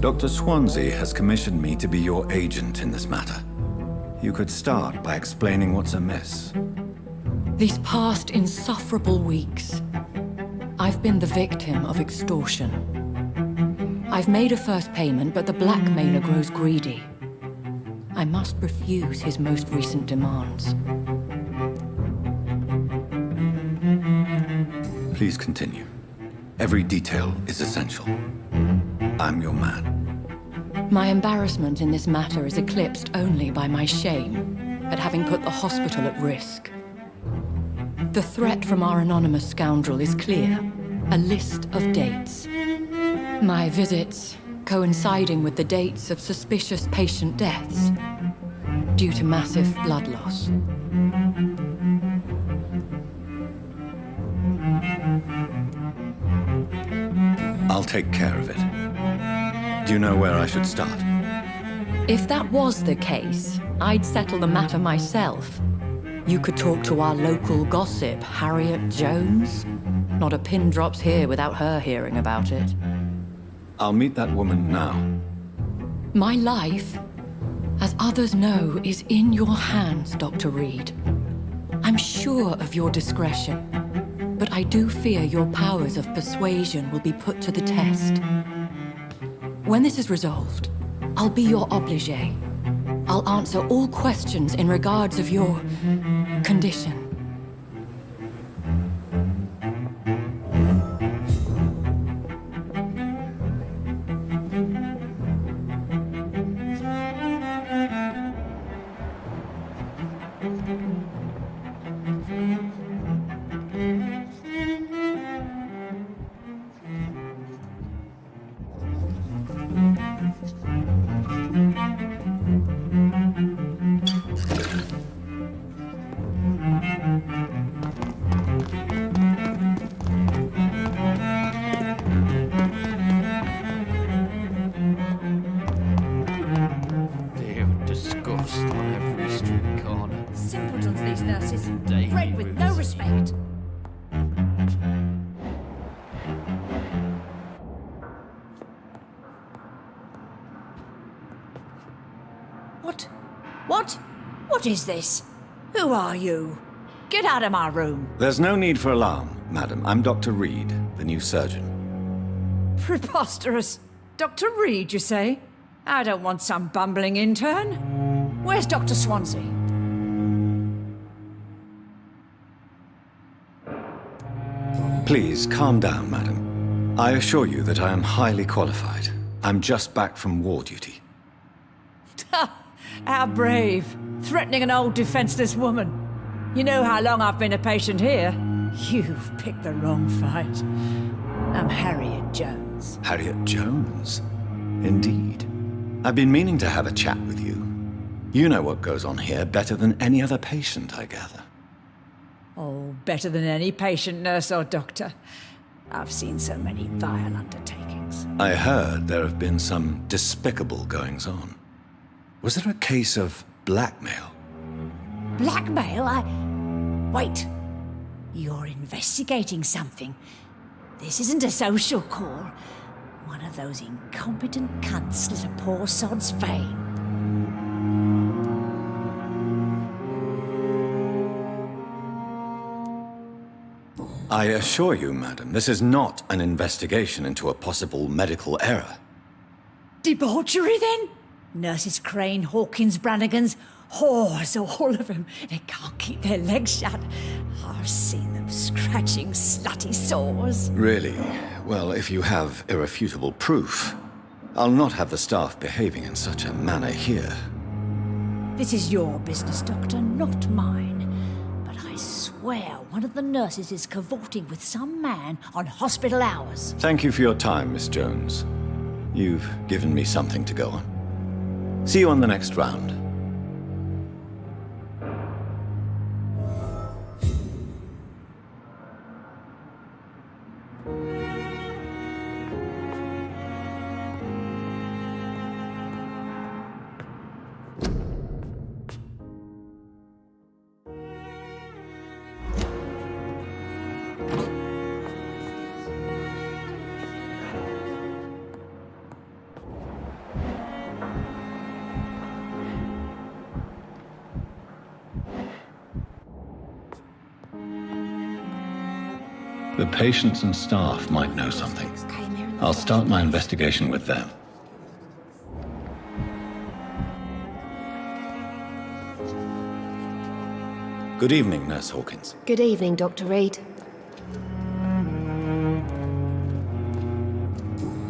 Dr. Swansea has commissioned me to be your agent in this matter. You could start by explaining what's amiss. These past insufferable weeks, I've been the victim of extortion. I've made a first payment, but the blackmailer grows greedy. I must refuse his most recent demands. Please continue. Every detail is essential. I'm your man. My embarrassment in this matter is eclipsed only by my shame at having put the hospital at risk. The threat from our anonymous scoundrel is clear. A list of dates. My visits coinciding with the dates of suspicious patient deaths due to massive blood loss. I'll take care of it. Do you know where I should start? If that was the case, I'd settle the matter myself. You could talk to our local gossip, Harriet Jones. Not a pin drops here without her hearing about it. I'll meet that woman now. My life, as others know, is in your hands, Dr. Reed. I'm sure of your discretion, but I do fear your powers of persuasion will be put to the test. When this is resolved, I'll be your obligé. I'll answer all questions in regards of your condition. Simpletons, these nurses. Bred with no respect. What? What? What is this? Who are you? Get out of my room. There's no need for alarm, madam. I'm Dr. Reed, the new surgeon. Preposterous. Dr. Reed, you say? I don't want some bumbling intern. Where's Dr. Swansea? Please, calm down, madam. I assure you that I am highly qualified. I'm just back from war duty. How brave. Threatening an old defenseless woman. You know how long I've been a patient here? You've picked the wrong fight. I'm Harriet Jones. Harriet Jones? Indeed. I've been meaning to have a chat with you. You know what goes on here better than any other patient, I gather. Oh, better than any patient, nurse or doctor. I've seen so many vile undertakings. I heard there have been some despicable goings-on. Was there a case of blackmail? Blackmail? Wait. You're investigating something. This isn't a social call. One of those incompetent cunts slit a poor sod's vein. I assure you, madam, this is not an investigation into a possible medical error. Debauchery, then? Nurses Crane, Hawkins, Brannigans, whores, all of them. They can't keep their legs shut. I've seen them scratching slutty sores. Really? Well, if you have irrefutable proof, I'll not have the staff behaving in such a manner here. This is your business, Doctor, not mine. But I swear one of the nurses is cavorting with some man on hospital hours. Thank you for your time, Miss Jones. You've given me something to go on. See you on the next round. The patients and staff might know something. I'll start my investigation with them. Good evening, Nurse Hawkins. Good evening, Dr. Reed.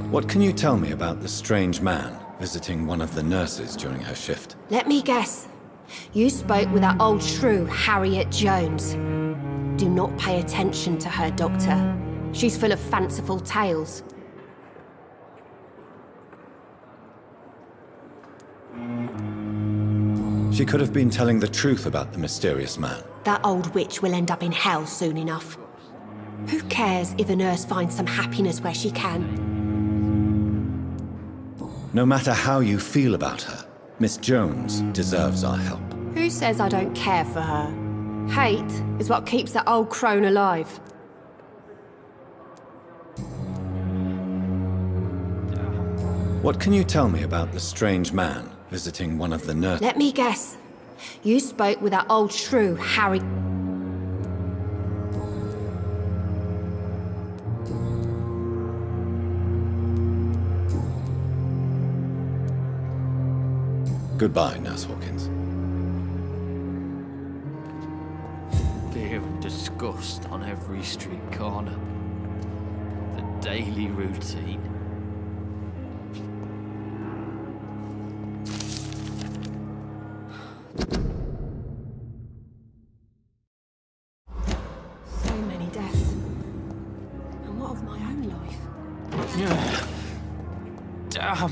What can you tell me about the strange man visiting one of the nurses during her shift? Let me guess. You spoke with that old shrew, Harriet Jones. Do not pay attention to her, Doctor. She's full of fanciful tales. She could have been telling the truth about the mysterious man. That old witch will end up in hell soon enough. Who cares if a nurse finds some happiness where she can? No matter how you feel about her, Miss Jones deserves our help. Who says I don't care for her? Hate is what keeps that old crone alive. What can you tell me about the strange man visiting one of the nurses? Let me guess. You spoke with that old shrew, Harry... Goodbye, Nurse Hawkins. Fear and disgust on every street corner. The daily routine. So many deaths. And what of my own life? Damn.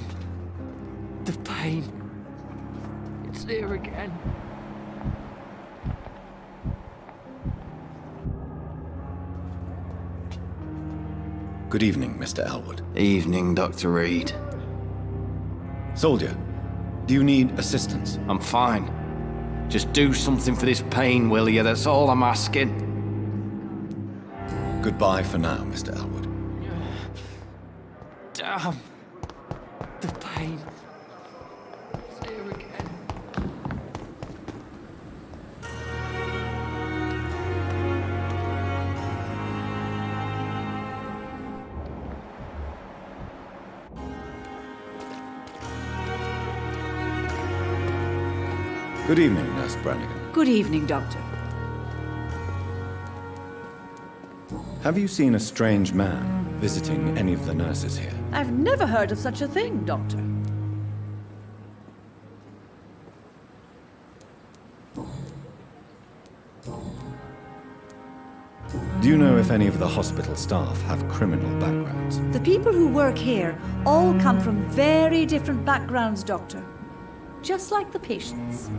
The pain. It's here again. Good evening, Mr. Elwood. Evening, Dr. Reed. Soldier, do you need assistance? I'm fine. Just do something for this pain, will you? That's all I'm asking. Goodbye for now, Mr. Elwood. Damn. The pain. It's here again. Good evening, Nurse Brannigan. Good evening, Doctor. Have you seen a strange man visiting any of the nurses here? I've never heard of such a thing, Doctor. Do you know if any of the hospital staff have criminal backgrounds? The people who work here all come from very different backgrounds, Doctor. Just like the patients.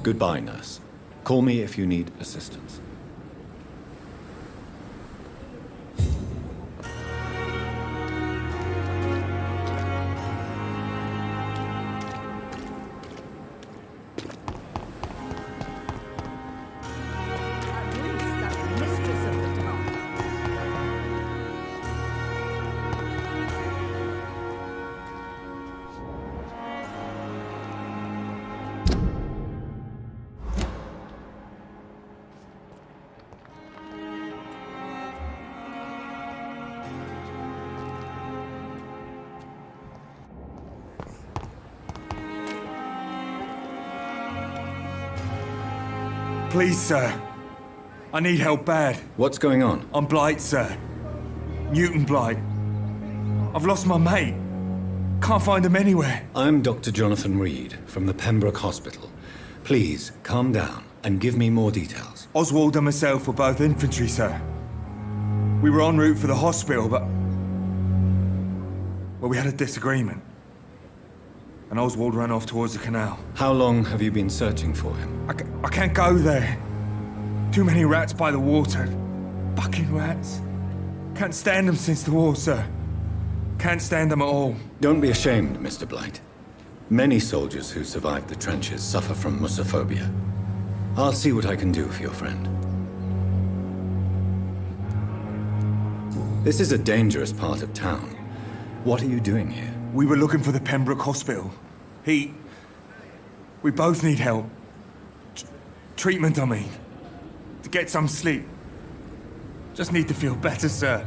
Goodbye, nurse. Call me if you need assistance. Please, sir. I need help bad. What's going on? I'm Blight, sir. Newton Blight. I've lost my mate. Can't find him anywhere. I'm Dr. Jonathan Reed from the Pembroke Hospital. Please, calm down and give me more details. Oswald and myself were both infantry, sir. We were en route for the hospital, but... well, we had a disagreement. And Oswald ran off towards the canal. How long have you been searching for him? I can't go there. Too many rats by the water. Fucking rats. Can't stand them since the war, sir. Can't stand them at all. Don't be ashamed, Mr. Blight. Many soldiers who survived the trenches suffer from musophobia. I'll see what I can do for your friend. This is a dangerous part of town. What are you doing here? We were looking for the Pembroke Hospital. We both need help. Treatment, I mean. To get some sleep. Just need to feel better, sir.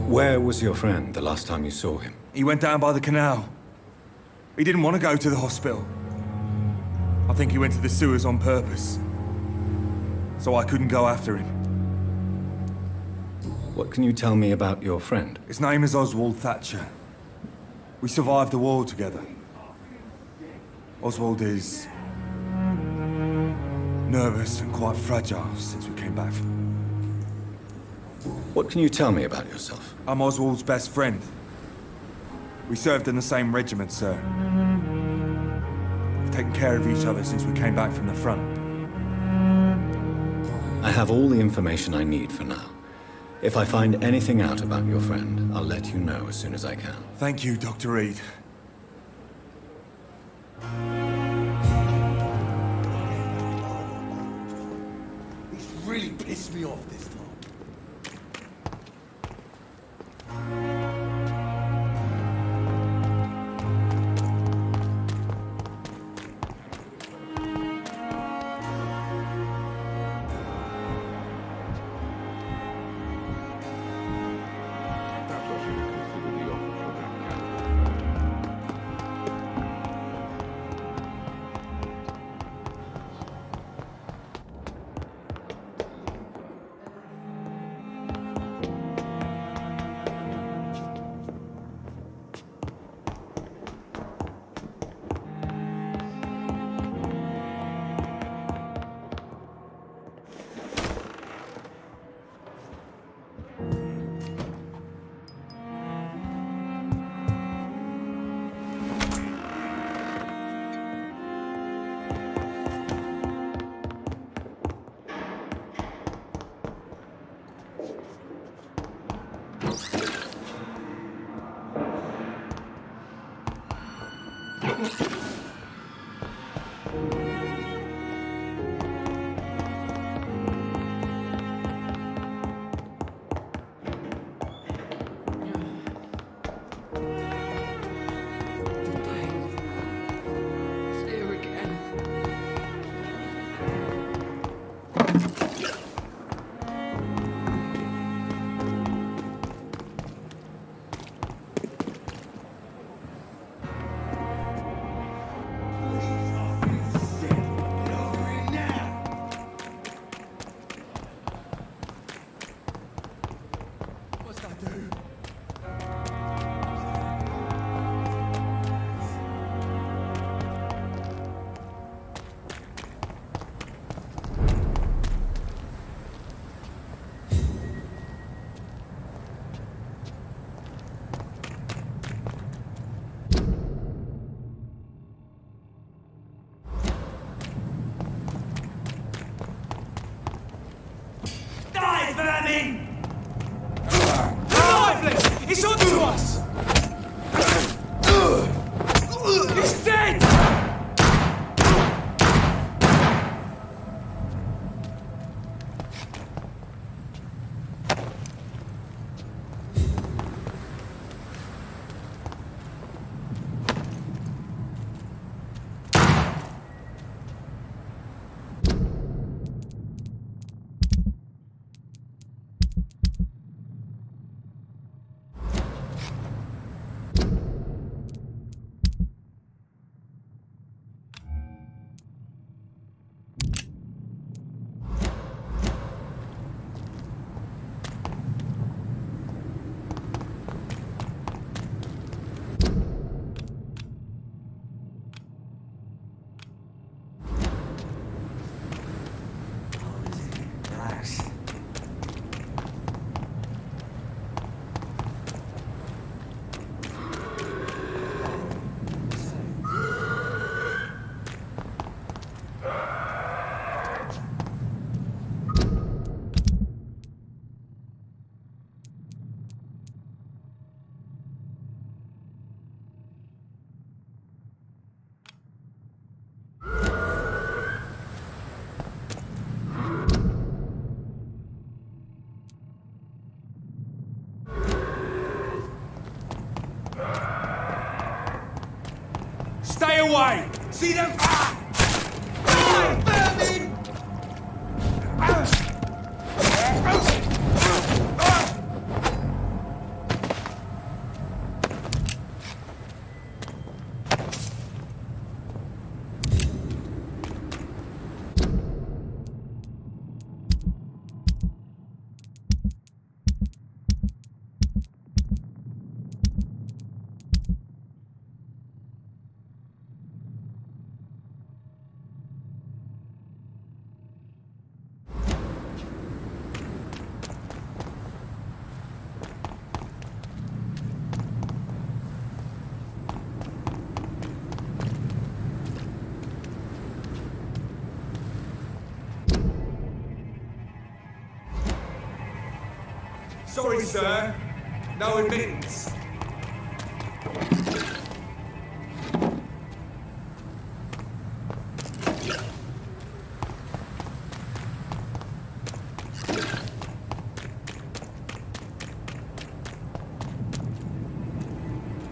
Where was your friend the last time you saw him? He went down by the canal. He didn't want to go to the hospital. I think he went to the sewers on purpose. So I couldn't go after him. What can you tell me about your friend? His name is Oswald Thatcher. We survived the war together. Oswald is... nervous and quite fragile since we came back from... What can you tell me about yourself? I'm Oswald's best friend. We served in the same regiment, sir. We've taken care of each other since we came back from the front. I have all the information I need for now. If I find anything out about your friend, I'll let you know as soon as I can. Thank you, Dr. Reed. He's really pissed me off this time. See them? Sorry, sir. No admittance.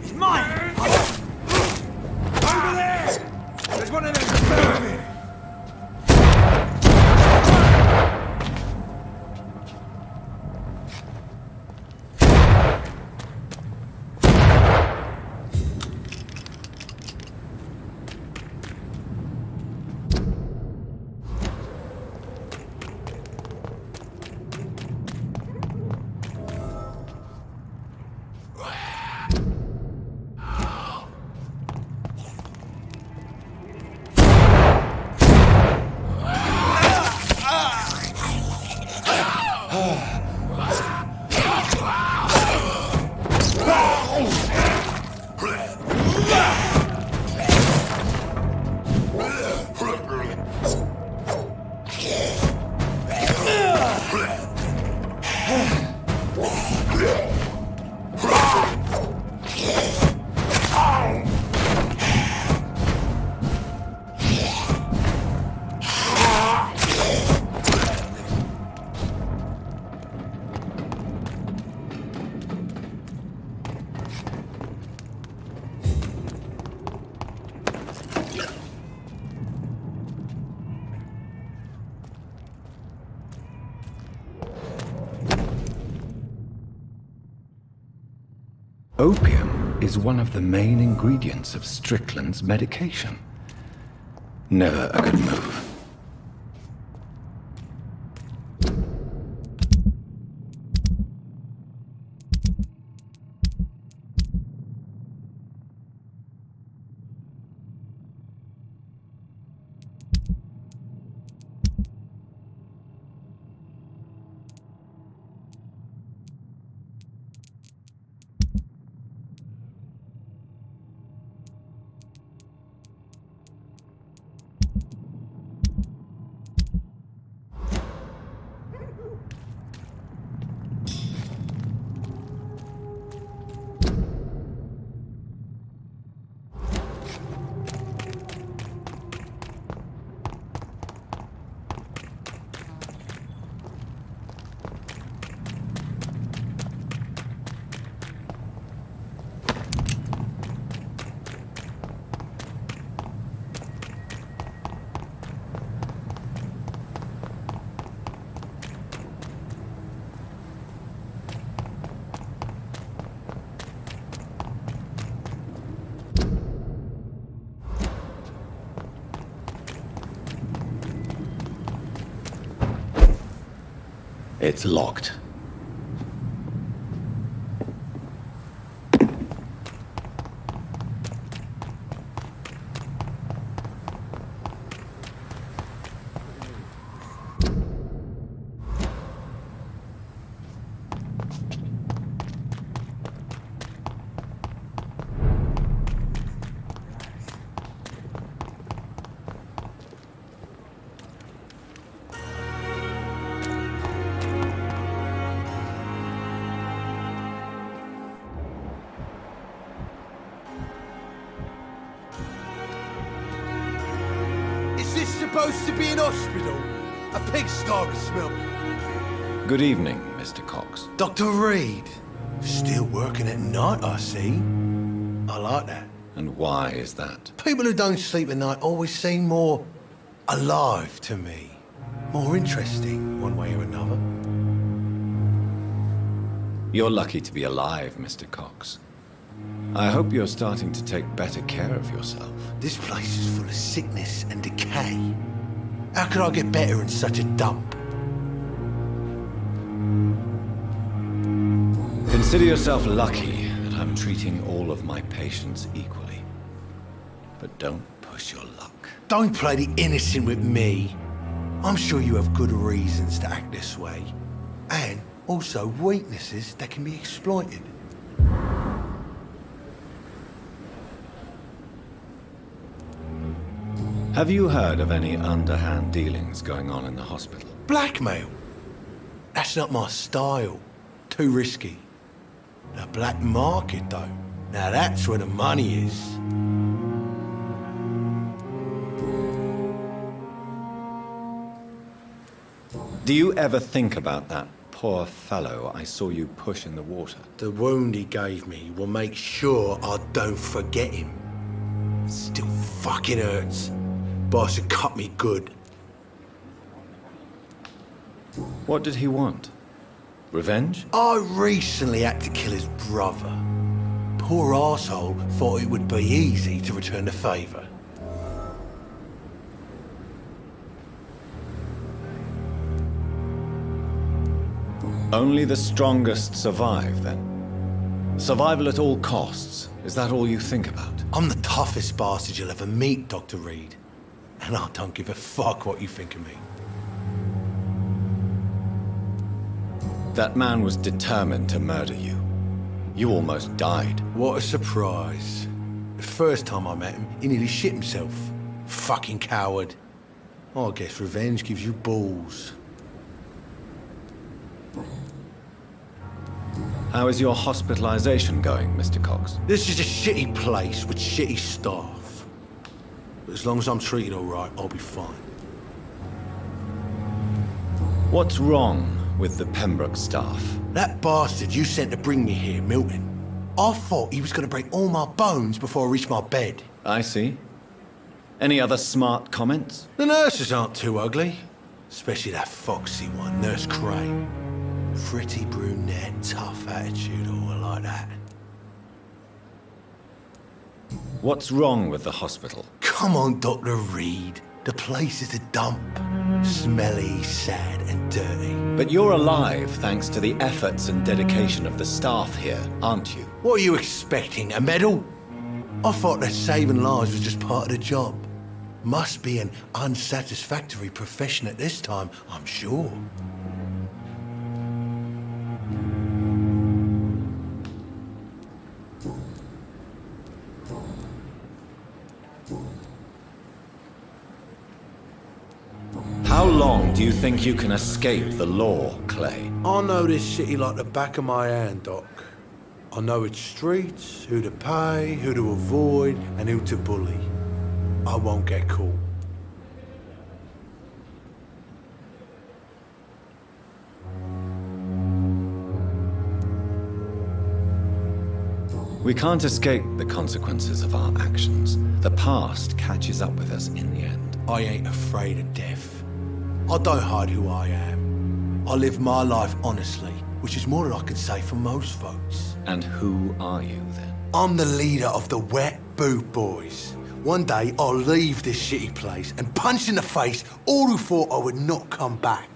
He's mine! Over there! There's one of them. Opium is one of the main ingredients of Strickland's medication. Never a good move. It's locked. Supposed to be an hospital? A pigsty I smell. Good evening, Mr. Cox. Dr. Reed. Still working at night, I see. I like that. And why is that? People who don't sleep at night always seem more alive to me. More interesting, one way or another. You're lucky to be alive, Mr. Cox. I hope you're starting to take better care of yourself. This place is full of sickness and decay. How could I get better in such a dump? Consider yourself lucky that I'm treating all of my patients equally. But don't push your luck. Don't play the innocent with me. I'm sure you have good reasons to act this way. And also weaknesses that can be exploited. Have you heard of any underhand dealings going on in the hospital? Blackmail? That's not my style. Too risky. The black market, though. Now that's where the money is. Do you ever think about that poor fellow I saw you push in the water? The wound he gave me will make sure I don't forget him. Still fucking hurts. Boss had cut me good. What did he want? Revenge? I recently had to kill his brother. Poor arsehole thought it would be easy to return the favour. Only the strongest survive, then? Survival at all costs. Is that all you think about? I'm the toughest bastard you'll ever meet, Dr. Reed. And I don't give a fuck what you think of me. That man was determined to murder you. You almost died. What a surprise. The first time I met him, he nearly shit himself. Fucking coward. I guess revenge gives you balls. How is your hospitalization going, Mr. Cox? This is a shitty place with shitty staff. But as long as I'm treated all right, I'll be fine. What's wrong with the Pembroke staff? That bastard you sent to bring me here, Milton. I thought he was going to break all my bones before I reached my bed. I see. Any other smart comments? The nurses aren't too ugly. Especially that foxy one, Nurse Crane. Pretty brunette, tough attitude, all like that. What's wrong with the hospital? Come on, Dr. Reed. The place is a dump. Smelly, sad, and dirty. But you're alive thanks to the efforts and dedication of the staff here, aren't you? What are you expecting, a medal? I thought that saving lives was just part of the job. Must be an unsatisfactory profession at this time, I'm sure. How long do you think you can escape the law, Clay? I know this city like the back of my hand, Doc. I know its streets, who to pay, who to avoid, and who to bully. I won't get caught. We can't escape the consequences of our actions. The past catches up with us in the end. I ain't afraid of death. I don't hide who I am. I live my life honestly, which is more than I can say for most folks. And who are you, then? I'm the leader of the Wet Boot Boys. One day, I'll leave this shitty place and punch in the face all who thought I would not come back.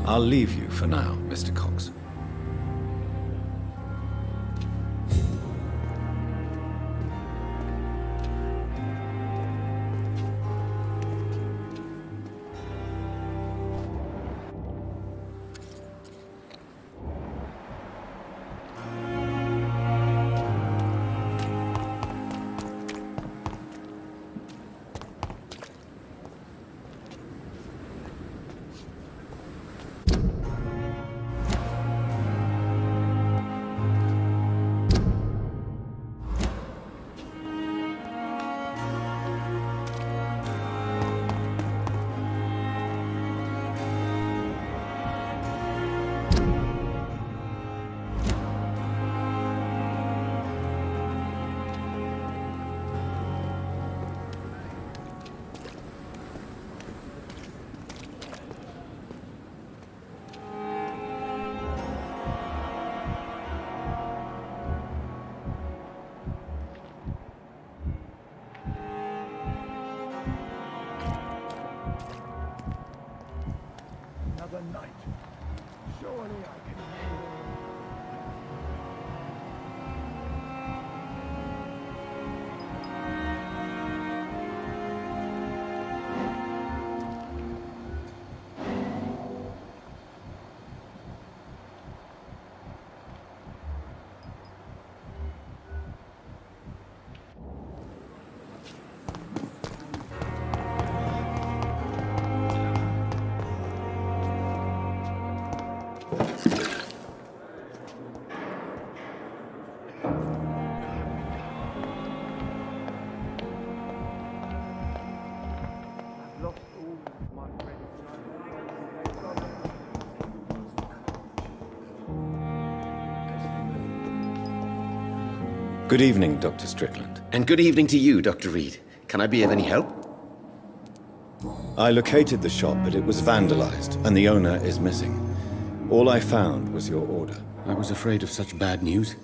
I'll leave you for now, Mr. Cox. Good evening, Dr. Strickland. And good evening to you, Dr. Reed. Can I be of any help? I located the shop, but it was vandalized, and the owner is missing. All I found was your order. I was afraid of such bad news.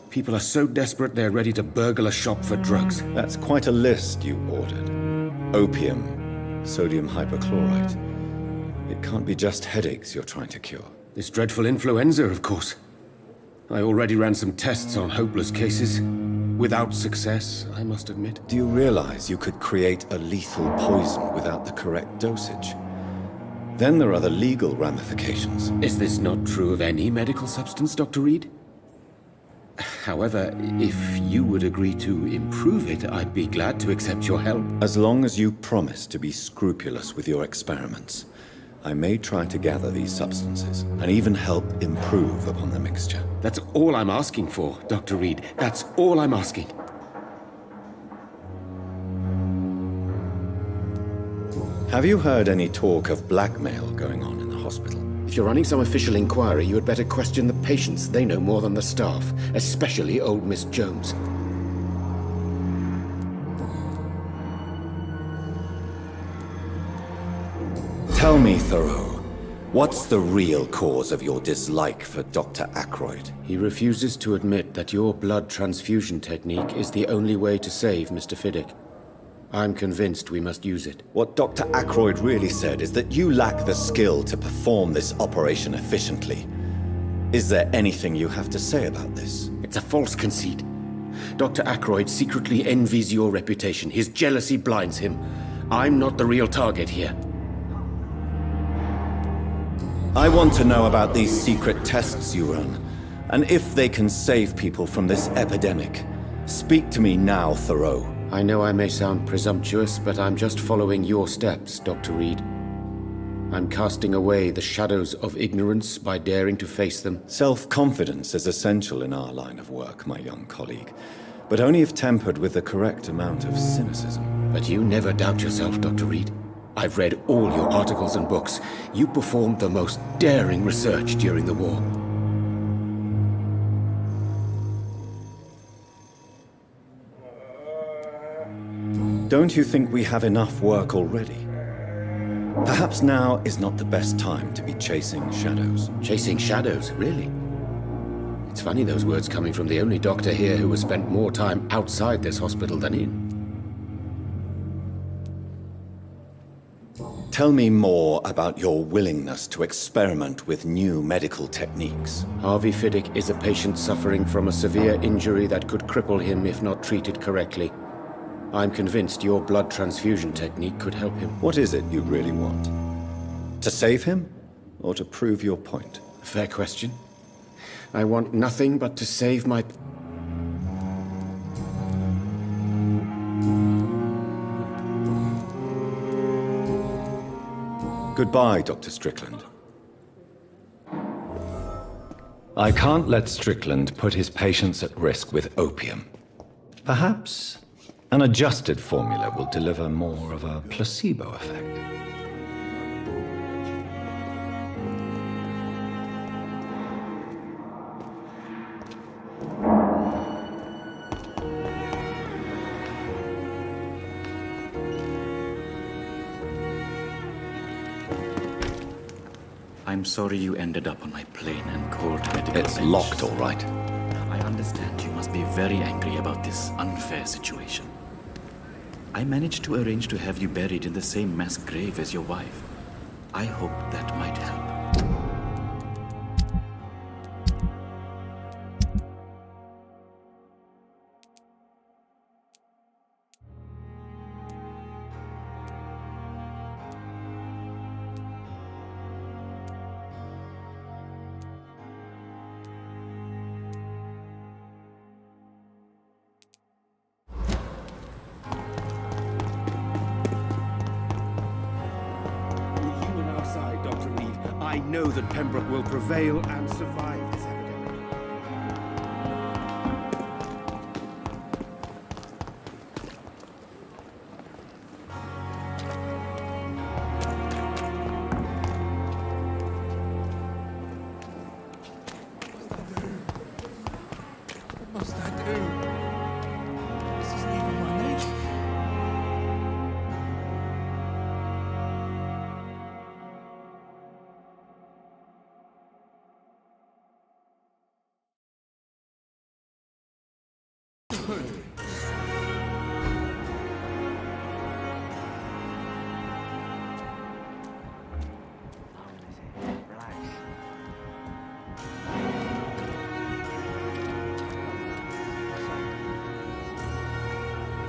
People are so desperate they're ready to burgle a shop for drugs. That's quite a list you ordered. Opium, sodium hypochlorite. It can't be just headaches you're trying to cure. This dreadful influenza, of course. I already ran some tests on hopeless cases. Without success, I must admit. Do you realize you could create a lethal poison without the correct dosage? Then there are the legal ramifications. Is this not true of any medical substance, Dr. Reed? However, if you would agree to improve it, I'd be glad to accept your help. As long as you promise to be scrupulous with your experiments, I may try to gather these substances and even help improve upon the mixture. That's all I'm asking for, Dr. Reed. That's all I'm asking. Have you heard any talk of blackmail going on in the hospital? If you're running some official inquiry, you had better question the patients. They know more than the staff, especially old Miss Jones. Tell me, Thoreau, what's the real cause of your dislike for Dr. Ackroyd? He refuses to admit that your blood transfusion technique is the only way to save Mr. Fiddick. I'm convinced we must use it. What Dr. Ackroyd really said is that you lack the skill to perform this operation efficiently. Is there anything you have to say about this? It's a false conceit. Dr. Ackroyd secretly envies your reputation. His jealousy blinds him. I'm not the real target here. I want to know about these secret tests you run, and if they can save people from this epidemic. Speak to me now, Thoreau. I know I may sound presumptuous, but I'm just following your steps, Dr. Reed. I'm casting away the shadows of ignorance by daring to face them. Self-confidence is essential in our line of work, my young colleague, but only if tempered with the correct amount of cynicism. But you never doubt yourself, Dr. Reed. I've read all your articles and books. You performed the most daring research during the war. Don't you think we have enough work already? Perhaps now is not the best time to be chasing shadows. Chasing shadows, really? It's funny those words coming from the only doctor here who has spent more time outside this hospital than in. Tell me more about your willingness to experiment with new medical techniques. Harvey Fiddick is a patient suffering from a severe injury that could cripple him if not treated correctly. I'm convinced your blood transfusion technique could help him. What is it you really want? To save him, or to prove your point? Fair question. I want nothing but to save my... Goodbye, Dr. Strickland. I can't let Strickland put his patients at risk with opium. Perhaps an adjusted formula will deliver more of a placebo effect. I'm sorry you ended up on my plane and called medical It's bench. locked, all right. I understand you must be very angry about this unfair situation. I managed to arrange to have you buried in the same mass grave as your wife. I hope that might help. I know that Pembroke will prevail and survive this epidemic. What must I do?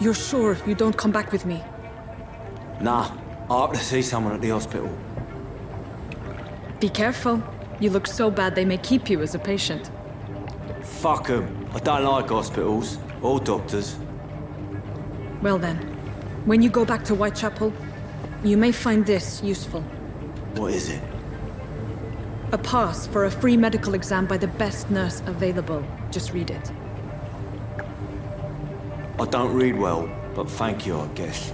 You're sure you don't come back with me? Nah, I have to see someone at the hospital. Be careful. You look so bad they may keep you as a patient. Fuck 'em. I don't like hospitals or doctors. Well then, when you go back to Whitechapel, you may find this useful. What is it? A pass for a free medical exam by the best nurse available. Just read it. I don't read well, but thank you, I guess.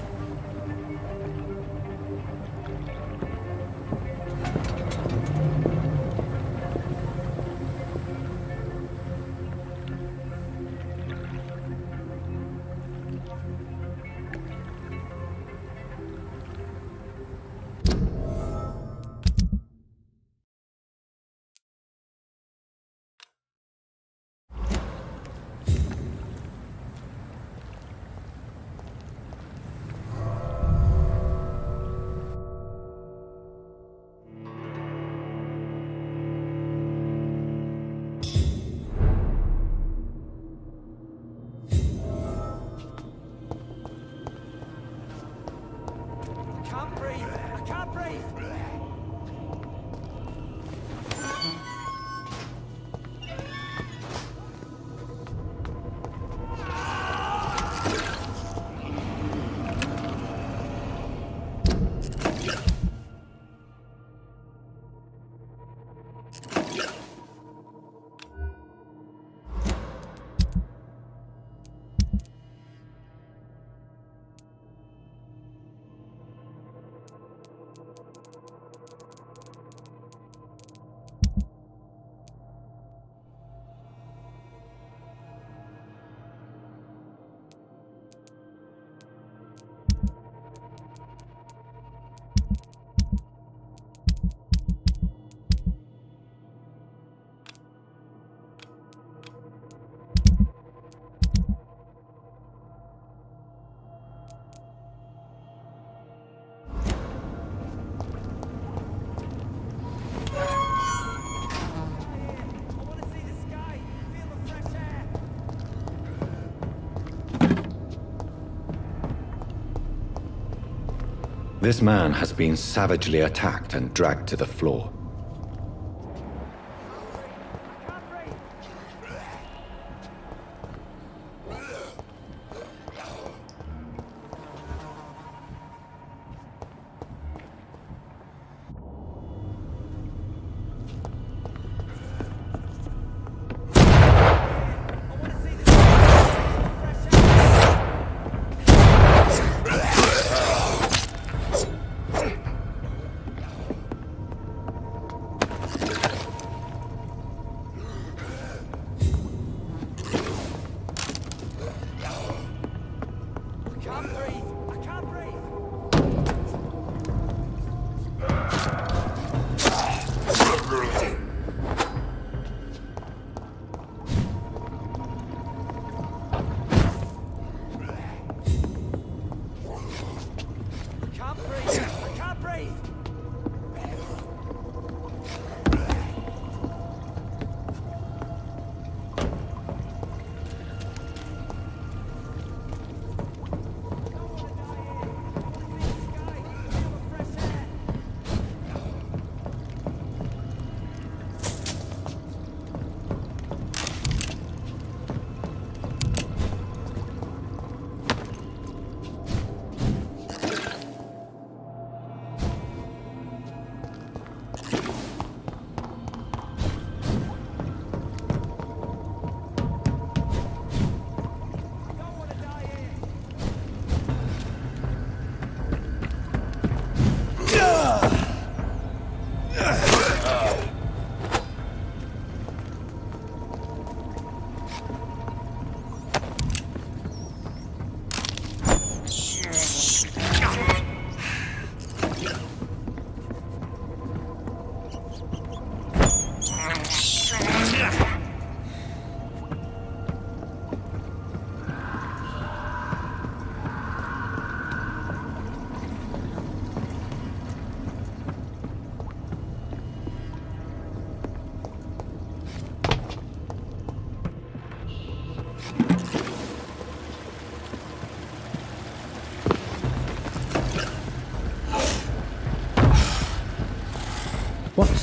This man has been savagely attacked and dragged to the floor.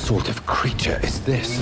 sort of creature is this?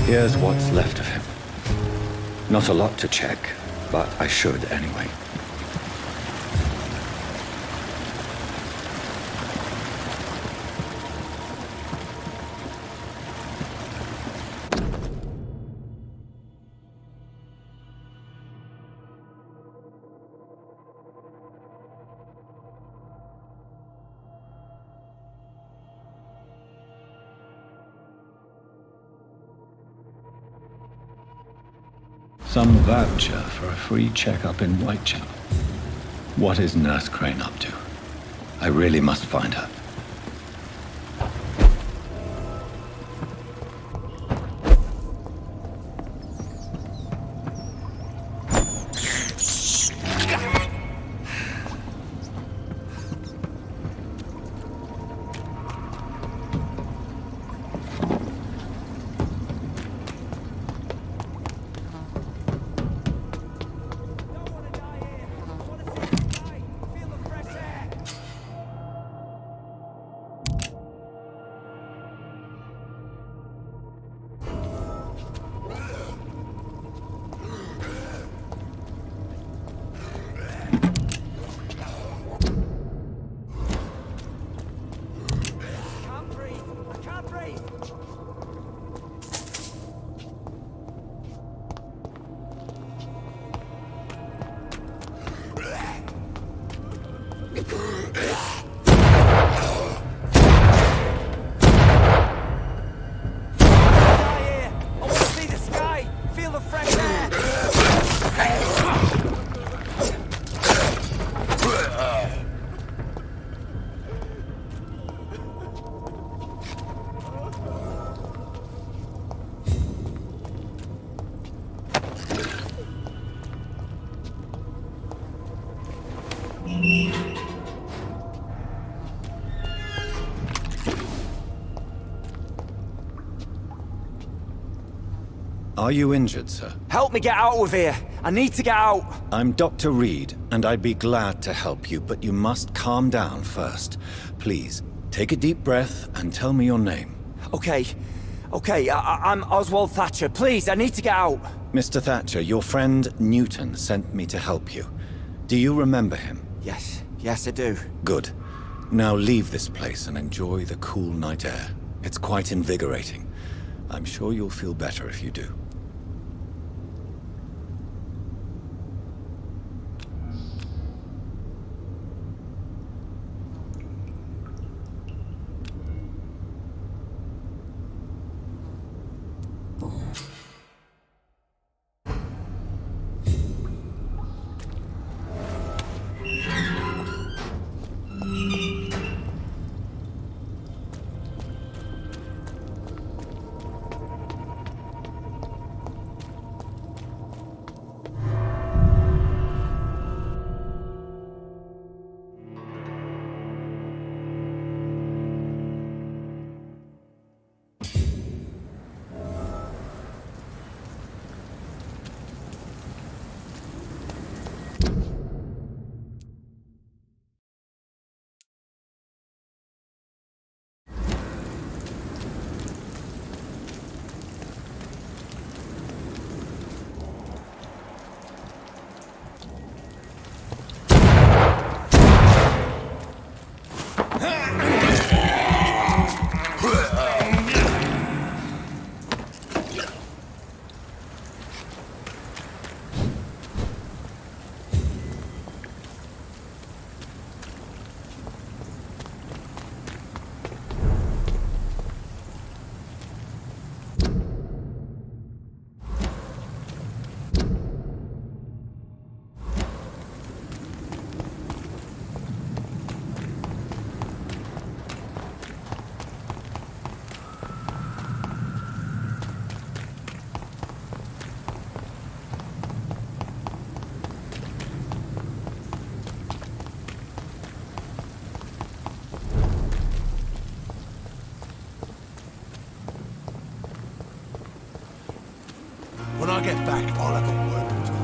Here's what's left of him. Not a lot to check, but I should anyway. Some voucher for a free checkup in Whitechapel. What is Nurse Crane up to? I really must find her. Are you injured, sir? Help me get out of here! I need to get out! I'm Dr. Reed, and I'd be glad to help you, but you must calm down first. Please, take a deep breath and tell me your name. Okay, I'm Oswald Thatcher. Please, I need to get out! Mr. Thatcher, your friend Newton sent me to help you. Do you remember him? Yes I do. Good. Now leave this place and enjoy the cool night air. It's quite invigorating. I'm sure you'll feel better if you do. When I get back, I'll have a word with you.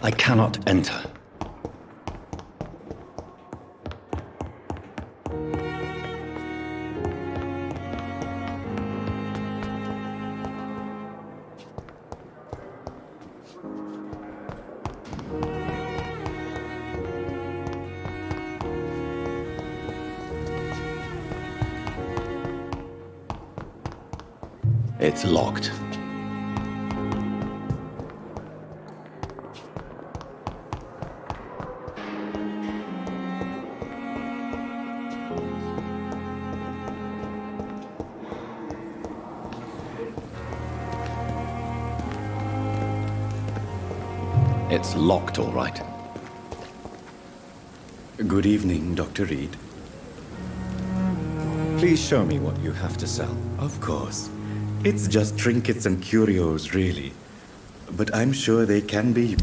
I cannot enter. It's locked. It's locked, all right. Good evening, Dr. Reed. Please show me what you have to sell. Of course. It's just trinkets and curios, really. But I'm sure they can be...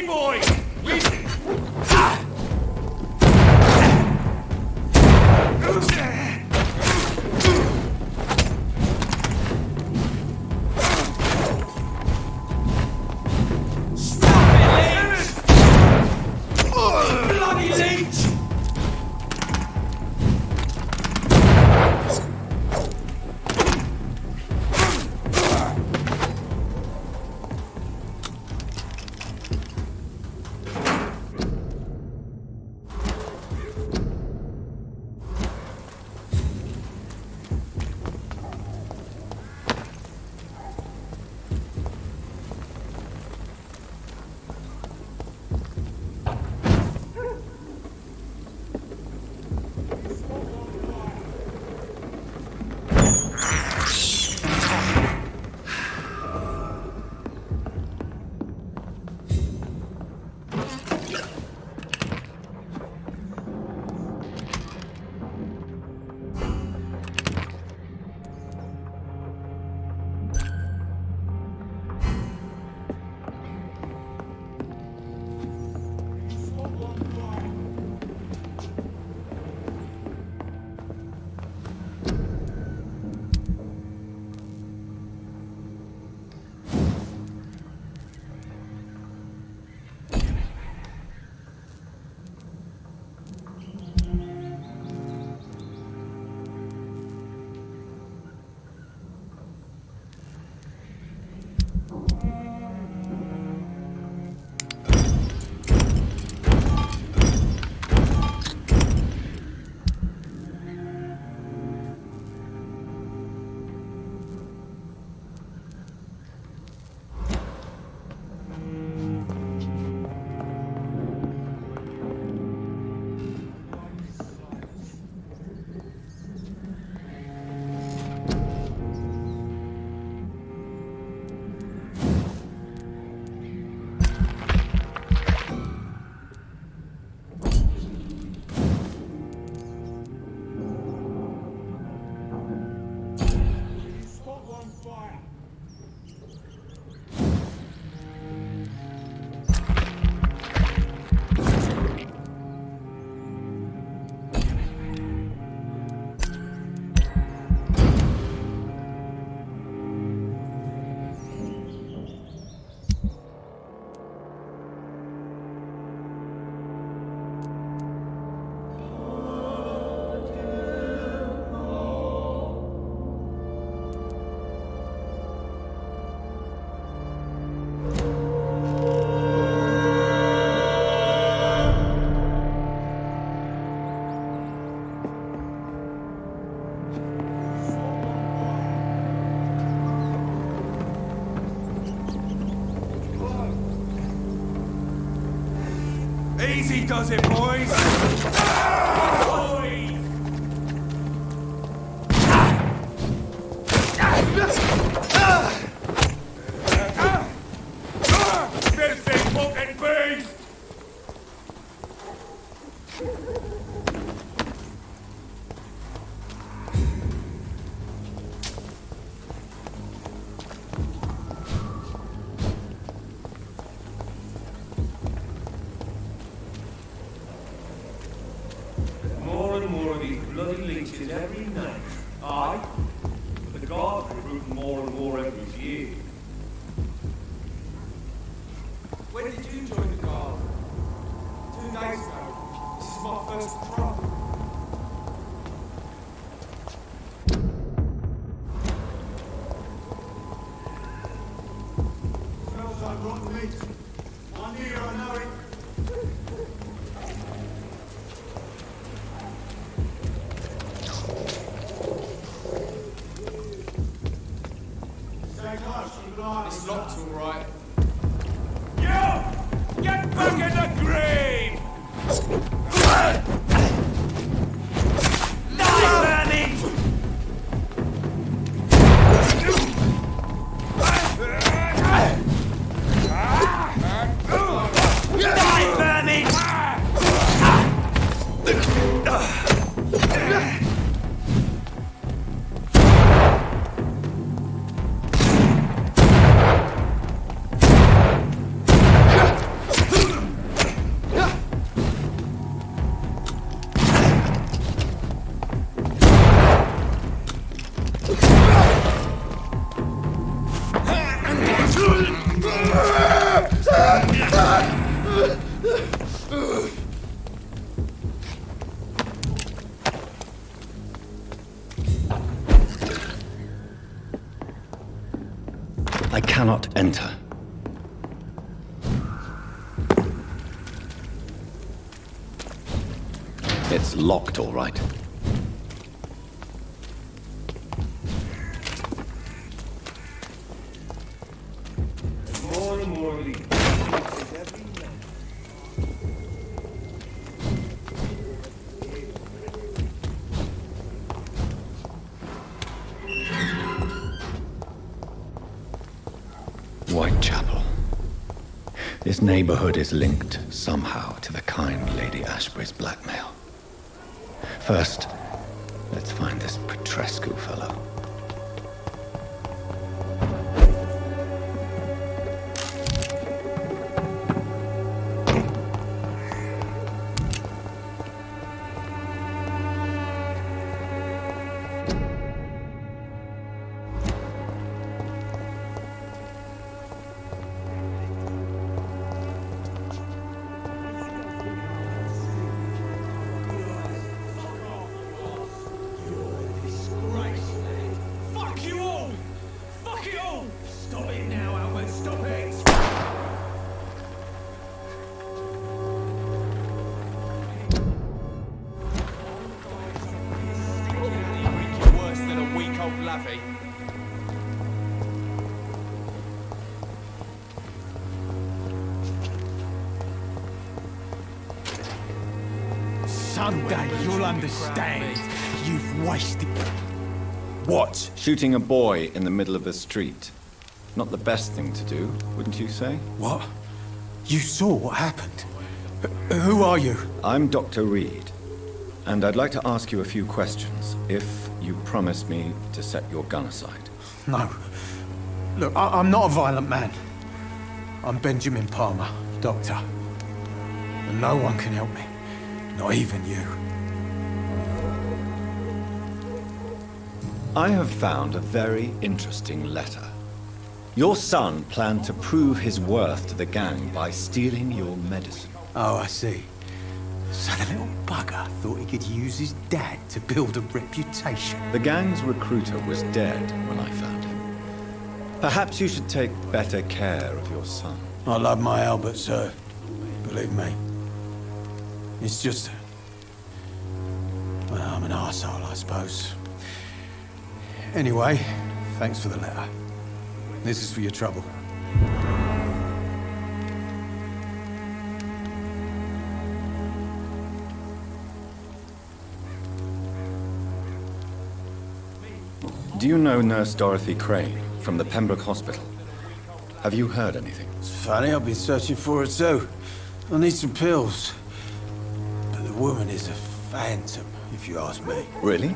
me, boy! Easy does it, boys! Filthy fucking beast! More and more of these bloody leeches every night. Aye, but the guards recruit more and more every year. When did you join the guard? 2 days ago. This is my first patrol. Smells like rotten meat. I'm here, I know it. It's locked all right. You! Get back in the grave! Die, vermin! Die, vermin! cannot enter. It's locked, all right. More and more of these glitches every night. Whitechapel. This neighborhood is linked somehow to the kind Lady Ashbury's blackmail. First, let's find this Petrescu fellow. Someday you'll understand. You've wasted... What? Shooting a boy in the middle of the street. Not the best thing to do, wouldn't you say? What? You saw what happened? Who are you? I'm Dr. Reed, and I'd like to ask you a few questions, if you promise me to set your gun aside. No. Look, I'm not a violent man. I'm Benjamin Palmer, doctor. And no one can help me. Not even you. I have found a very interesting letter. Your son planned to prove his worth to the gang by stealing your medicine. Oh, I see. So the little bugger thought he could use his dad to build a reputation. The gang's recruiter was dead when I found him. Perhaps you should take better care of your son. I love my Albert, sir. Believe me. It's just... well, I'm an arsehole, I suppose. Anyway, thanks for the letter. This is for your trouble. Do you know Nurse Dorothy Crane from the Pembroke Hospital? Have you heard anything? It's funny, I've been searching for her too. I need some pills. But the woman is a phantom, if you ask me. Really?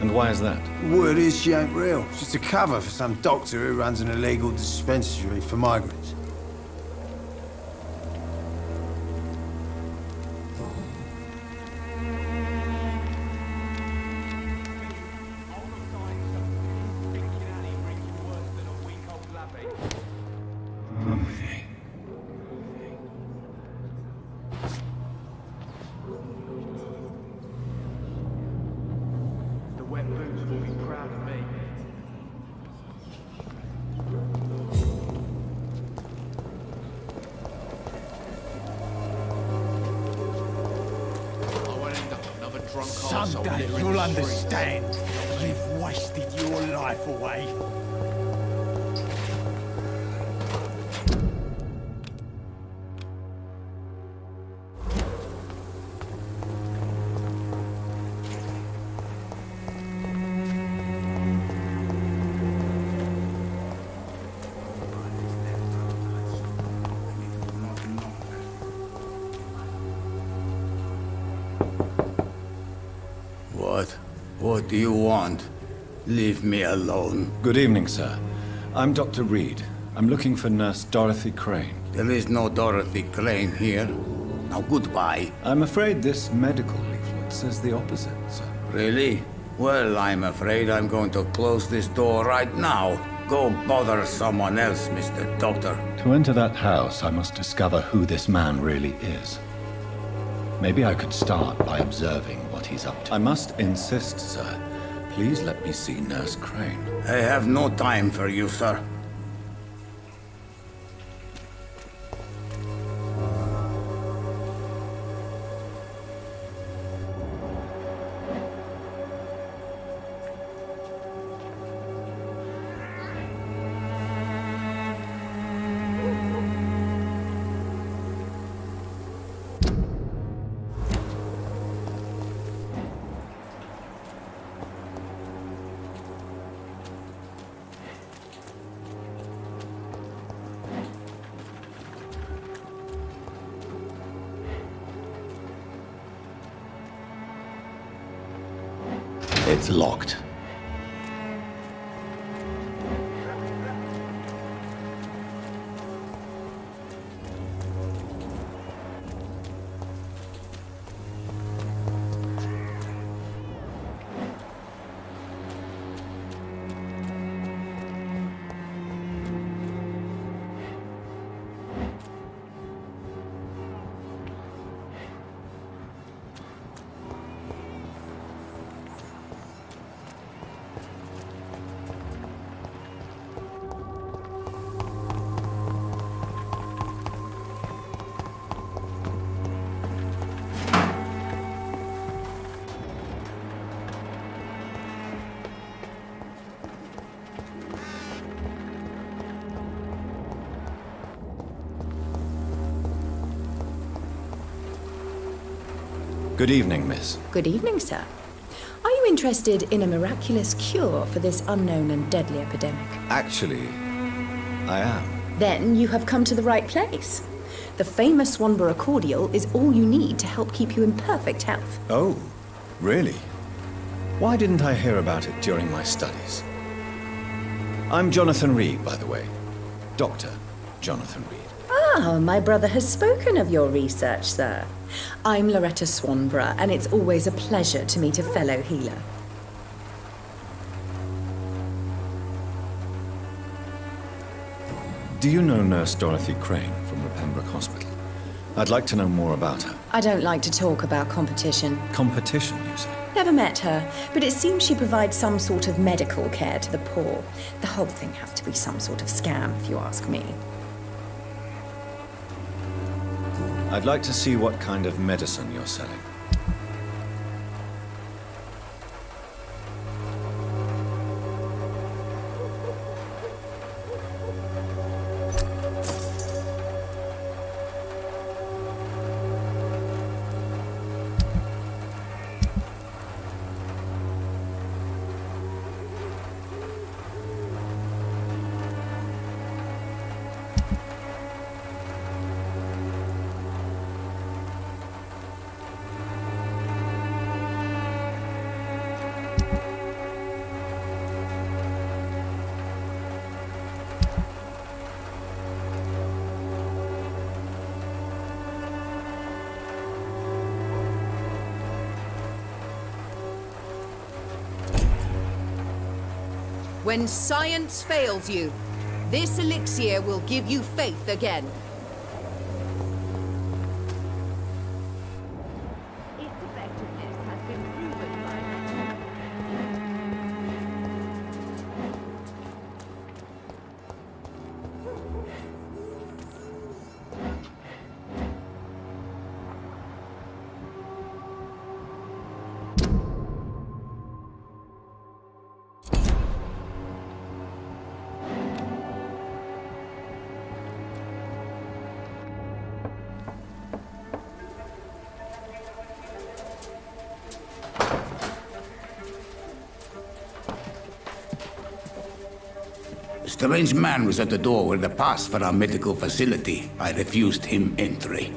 And why is that? Word is she ain't real. She's a cover for some doctor who runs an illegal dispensary for migrants. Someday you'll understand. You've wasted your life away. What do you want? Leave me alone. Good evening, sir. I'm Dr. Reed. I'm looking for Nurse Dorothy Crane. There is no Dorothy Crane here. Now, goodbye. I'm afraid this medical leaflet says the opposite, sir. Really? Well, I'm afraid I'm going to close this door right now. Go bother someone else, Mr. Doctor. To enter that house, I must discover who this man really is. Maybe I could start by observing what he's up to. I must insist, sir. Please let me see Nurse Crane. I have no time for you, sir. It's locked. Good evening, miss. Good evening, sir. Are you interested in a miraculous cure for this unknown and deadly epidemic? Actually, I am. Then you have come to the right place. The famous Swanborough cordial is all you need to help keep you in perfect health. Oh, really? Why didn't I hear about it during my studies? I'm Jonathan Reed, by the way. Dr. Jonathan Reed. Ah, my brother has spoken of your research, sir. I'm Loretta Swanborough, and it's always a pleasure to meet a fellow healer. Do you know Nurse Dorothy Crane from the Pembroke Hospital? I'd like to know more about her. I don't like to talk about competition. Competition, you say? Never met her, but it seems she provides some sort of medical care to the poor. The whole thing has to be some sort of scam, if you ask me. I'd like to see what kind of medicine you're selling. When science fails you, this elixir will give you faith again. Its effectiveness has been proven by... A strange man was at the door with a pass for our medical facility. I refused him entry.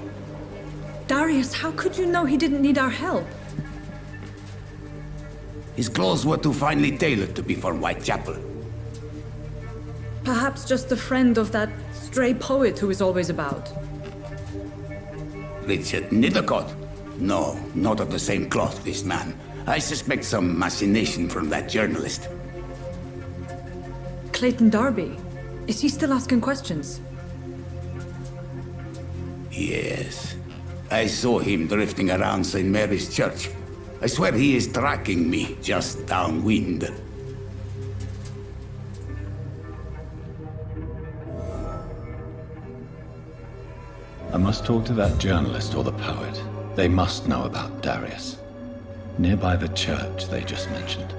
Darius, how could you know he didn't need our help? His clothes were too finely tailored to be for Whitechapel. Perhaps just a friend of that stray poet who is always about. Richard Nethercott? No, not of the same cloth, this man. I suspect some machination from that journalist. Clayton Darby. Is he still asking questions? Yes. I saw him drifting around St. Mary's Church. I swear he is tracking me just downwind. I must talk to that journalist or the poet. They must know about Darius. Nearby the church they just mentioned.